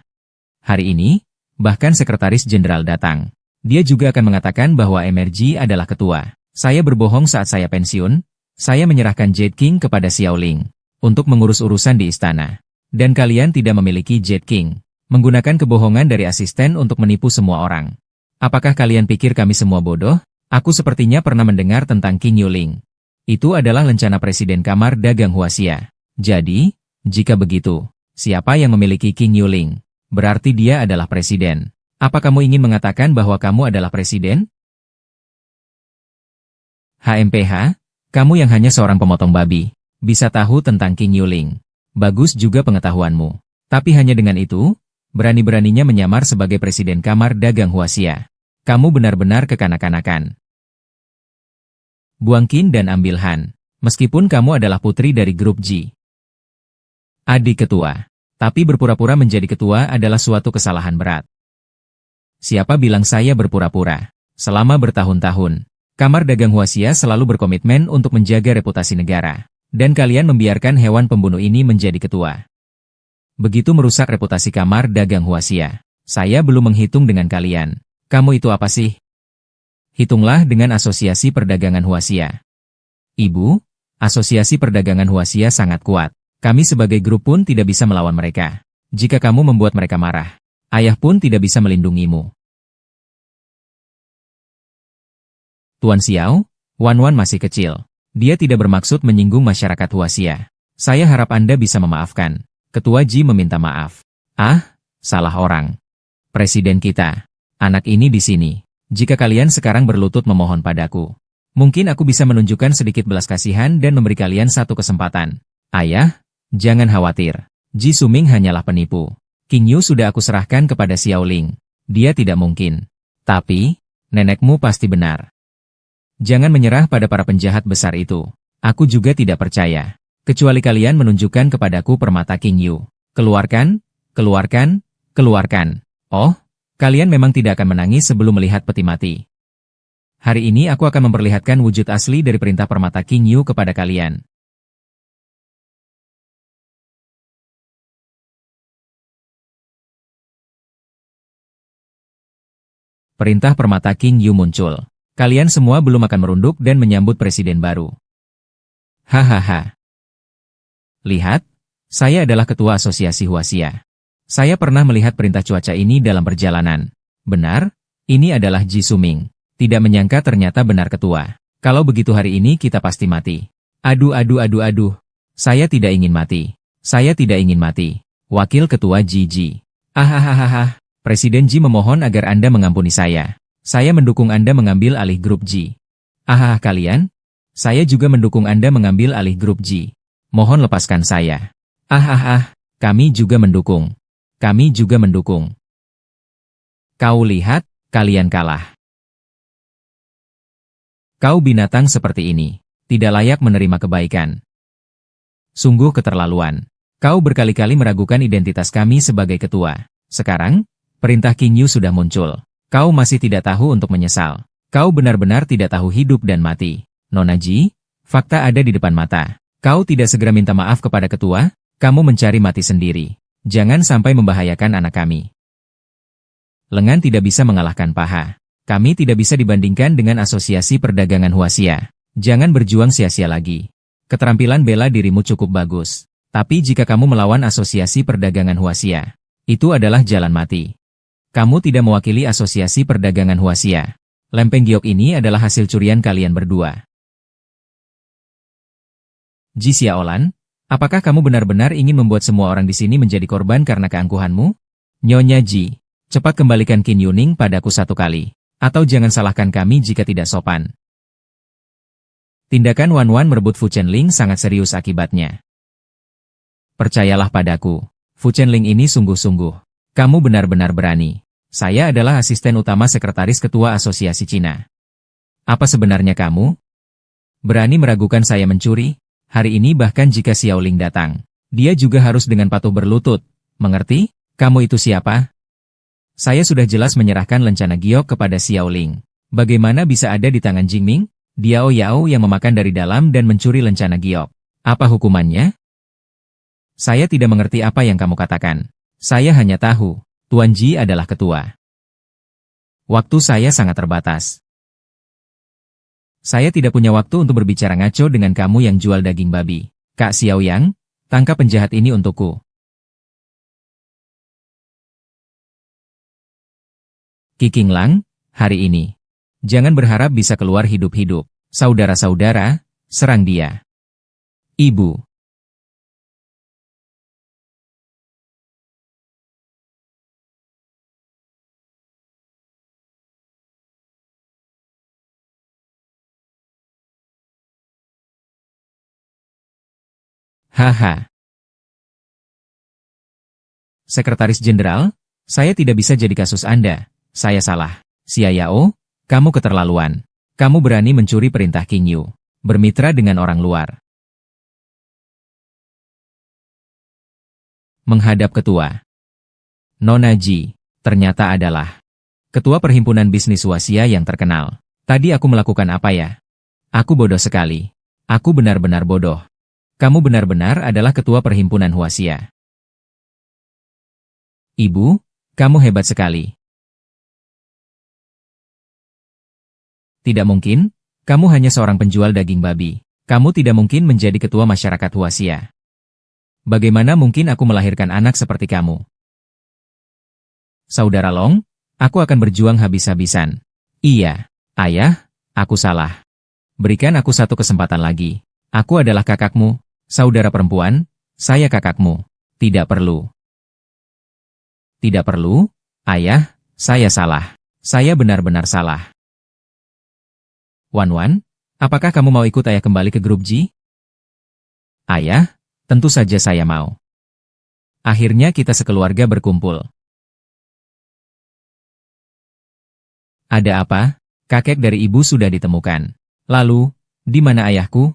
Hari ini, bahkan Sekretaris Jenderal datang. Dia juga akan mengatakan bahwa MRG adalah ketua. Saya berbohong saat saya pensiun. Saya menyerahkan Jade King kepada Xiao Ling untuk mengurus urusan di istana. Dan kalian tidak memiliki Jade King. Menggunakan kebohongan dari asisten untuk menipu semua orang. Apakah kalian pikir kami semua bodoh? Aku sepertinya pernah mendengar tentang King Yuling. Itu adalah lencana Presiden Kamar Dagang Huaxia. Jadi, jika begitu, siapa yang memiliki King Yuling? Berarti dia adalah presiden. Apa kamu ingin mengatakan bahwa kamu adalah presiden? HMPH, kamu yang hanya seorang pemotong babi, bisa tahu tentang King Yuling. Bagus juga pengetahuanmu. Tapi hanya dengan itu, berani-beraninya menyamar sebagai Presiden Kamar Dagang Huaxia. Kamu benar-benar kekanak-kanakan. Buang Qin dan ambil Han, meskipun kamu adalah putri dari grup G. Adik ketua. Tapi berpura-pura menjadi ketua adalah suatu kesalahan berat. Siapa bilang saya berpura-pura? Selama bertahun-tahun, Kamar Dagang Huaxia selalu berkomitmen untuk menjaga reputasi negara. Dan kalian membiarkan hewan pembunuh ini menjadi ketua. Begitu merusak reputasi Kamar Dagang Huaxia. Saya belum menghitung dengan kalian. Kamu itu apa sih? Hitunglah dengan Asosiasi Perdagangan Huaxia. Ibu, Asosiasi Perdagangan Huaxia sangat kuat. Kami sebagai grup pun tidak bisa melawan mereka. Jika kamu membuat mereka marah, ayah pun tidak bisa melindungimu. Tuan Xiao, Wan masih kecil. Dia tidak bermaksud menyinggung masyarakat Huaxia. Saya harap Anda bisa memaafkan. Ketua Ji meminta maaf. Ah, salah orang. Presiden kita. Anak ini di sini. Jika kalian sekarang berlutut memohon padaku, mungkin aku bisa menunjukkan sedikit belas kasihan dan memberi kalian satu kesempatan. Ayah, jangan khawatir. Ji Suming hanyalah penipu. King Yu sudah aku serahkan kepada Xiao Ling. Dia tidak mungkin. Tapi, nenekmu pasti benar. Jangan menyerah pada para penjahat besar itu. Aku juga tidak percaya. Kecuali kalian menunjukkan kepadaku permata King Yu. Keluarkan, keluarkan, keluarkan. Oh, kalian memang tidak akan menangis sebelum melihat peti mati. Hari ini aku akan memperlihatkan wujud asli dari perintah permata King Yu kepada kalian. Perintah permata King Yu muncul. Kalian semua belum akan merunduk dan menyambut presiden baru. Hahaha. Lihat, saya adalah ketua asosiasi Huaxia. Saya pernah melihat perintah cuaca ini dalam perjalanan. Benar, ini adalah Ji Suming. Tidak menyangka ternyata benar ketua. Kalau begitu hari ini kita pasti mati. Aduh. Saya tidak ingin mati. Saya tidak ingin mati. Wakil ketua Ji. Ahahaha. Presiden Ji memohon agar Anda mengampuni saya. Saya mendukung Anda mengambil alih grup G. Kalian? Saya juga mendukung Anda mengambil alih grup G. Mohon lepaskan saya. Kami juga mendukung. Kami juga mendukung. Kau lihat, kalian kalah. Kau binatang seperti ini. Tidak layak menerima kebaikan. Sungguh keterlaluan. Kau berkali-kali meragukan identitas kami sebagai ketua. Sekarang, perintah King Yu sudah muncul. Kau masih tidak tahu untuk menyesal. Kau benar-benar tidak tahu hidup dan mati. Nona Ji, fakta ada di depan mata. Kau tidak segera minta maaf kepada ketua, kamu mencari mati sendiri. Jangan sampai membahayakan anak kami. Lengan tidak bisa mengalahkan paha. Kami tidak bisa dibandingkan dengan Asosiasi Perdagangan Huaxia. Jangan berjuang sia-sia lagi. Keterampilan bela dirimu cukup bagus. Tapi jika kamu melawan Asosiasi Perdagangan Huaxia, itu adalah jalan mati. Kamu tidak mewakili Asosiasi Perdagangan Huaxia. Lempeng giok ini adalah hasil curian kalian berdua. Ji Xiaolan, apakah kamu benar-benar ingin membuat semua orang di sini menjadi korban karena keangkuhanmu? Nyonya Ji, cepat kembalikan Qin Yuning padaku satu kali. Atau jangan salahkan kami jika tidak sopan. Tindakan Wan Wan merebut Fu Chenling sangat serius akibatnya. Percayalah padaku, Fu Chenling ini sungguh-sungguh. Kamu benar-benar berani. Saya adalah asisten utama sekretaris ketua Asosiasi Cina. Apa sebenarnya kamu? Berani meragukan saya mencuri? Hari ini bahkan jika Xiaoling datang, dia juga harus dengan patuh berlutut. Mengerti? Kamu itu siapa? Saya sudah jelas menyerahkan lencana giok kepada Xiaoling. Bagaimana bisa ada di tangan Jingming? Diao Yao yang memakan dari dalam dan mencuri lencana giok. Apa hukumannya? Saya tidak mengerti apa yang kamu katakan. Saya hanya tahu, Tuan Ji adalah ketua. Waktu saya sangat terbatas. Saya tidak punya waktu untuk berbicara ngaco dengan kamu yang jual daging babi. Kak Xiaoyang, tangkap penjahat ini untukku. Qi Qinglang, hari ini. Jangan berharap bisa keluar hidup-hidup. Saudara-saudara, serang dia. Ibu. Haha. Sekretaris Jenderal, saya tidak bisa jadi kasus Anda. Saya salah. Xia Yao, kamu keterlaluan. Kamu berani mencuri perintah King Yu. Bermitra dengan orang luar. Menghadap ketua. Nona Ji, ternyata adalah ketua perhimpunan bisnis Huaxia yang terkenal. Tadi aku melakukan apa ya? Aku bodoh sekali. Aku benar-benar bodoh. Kamu benar-benar adalah ketua perhimpunan Huaxia. Ibu, kamu hebat sekali. Tidak mungkin, kamu hanya seorang penjual daging babi. Kamu tidak mungkin menjadi ketua masyarakat Huaxia. Bagaimana mungkin aku melahirkan anak seperti kamu? Saudara Long, aku akan berjuang habis-habisan. Iya, ayah, aku salah. Berikan aku satu kesempatan lagi. Aku adalah kakakmu. Saudara perempuan, saya kakakmu. Tidak perlu. Tidak perlu, ayah, saya salah. Saya benar-benar salah. Wan Wan, apakah kamu mau ikut ayah kembali ke grup Ji? Ayah, tentu saja saya mau. Akhirnya kita sekeluarga berkumpul. Ada apa? Kakek dari ibu sudah ditemukan. Lalu, di mana ayahku?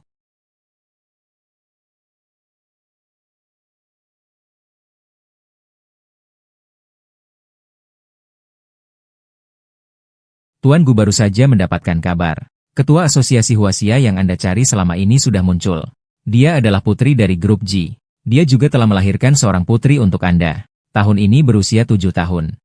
Tuan Gu baru saja mendapatkan kabar. Ketua Asosiasi Huaxia yang Anda cari selama ini sudah muncul. Dia adalah putri dari grup Ji. Dia juga telah melahirkan seorang putri untuk Anda. Tahun ini berusia 7 tahun.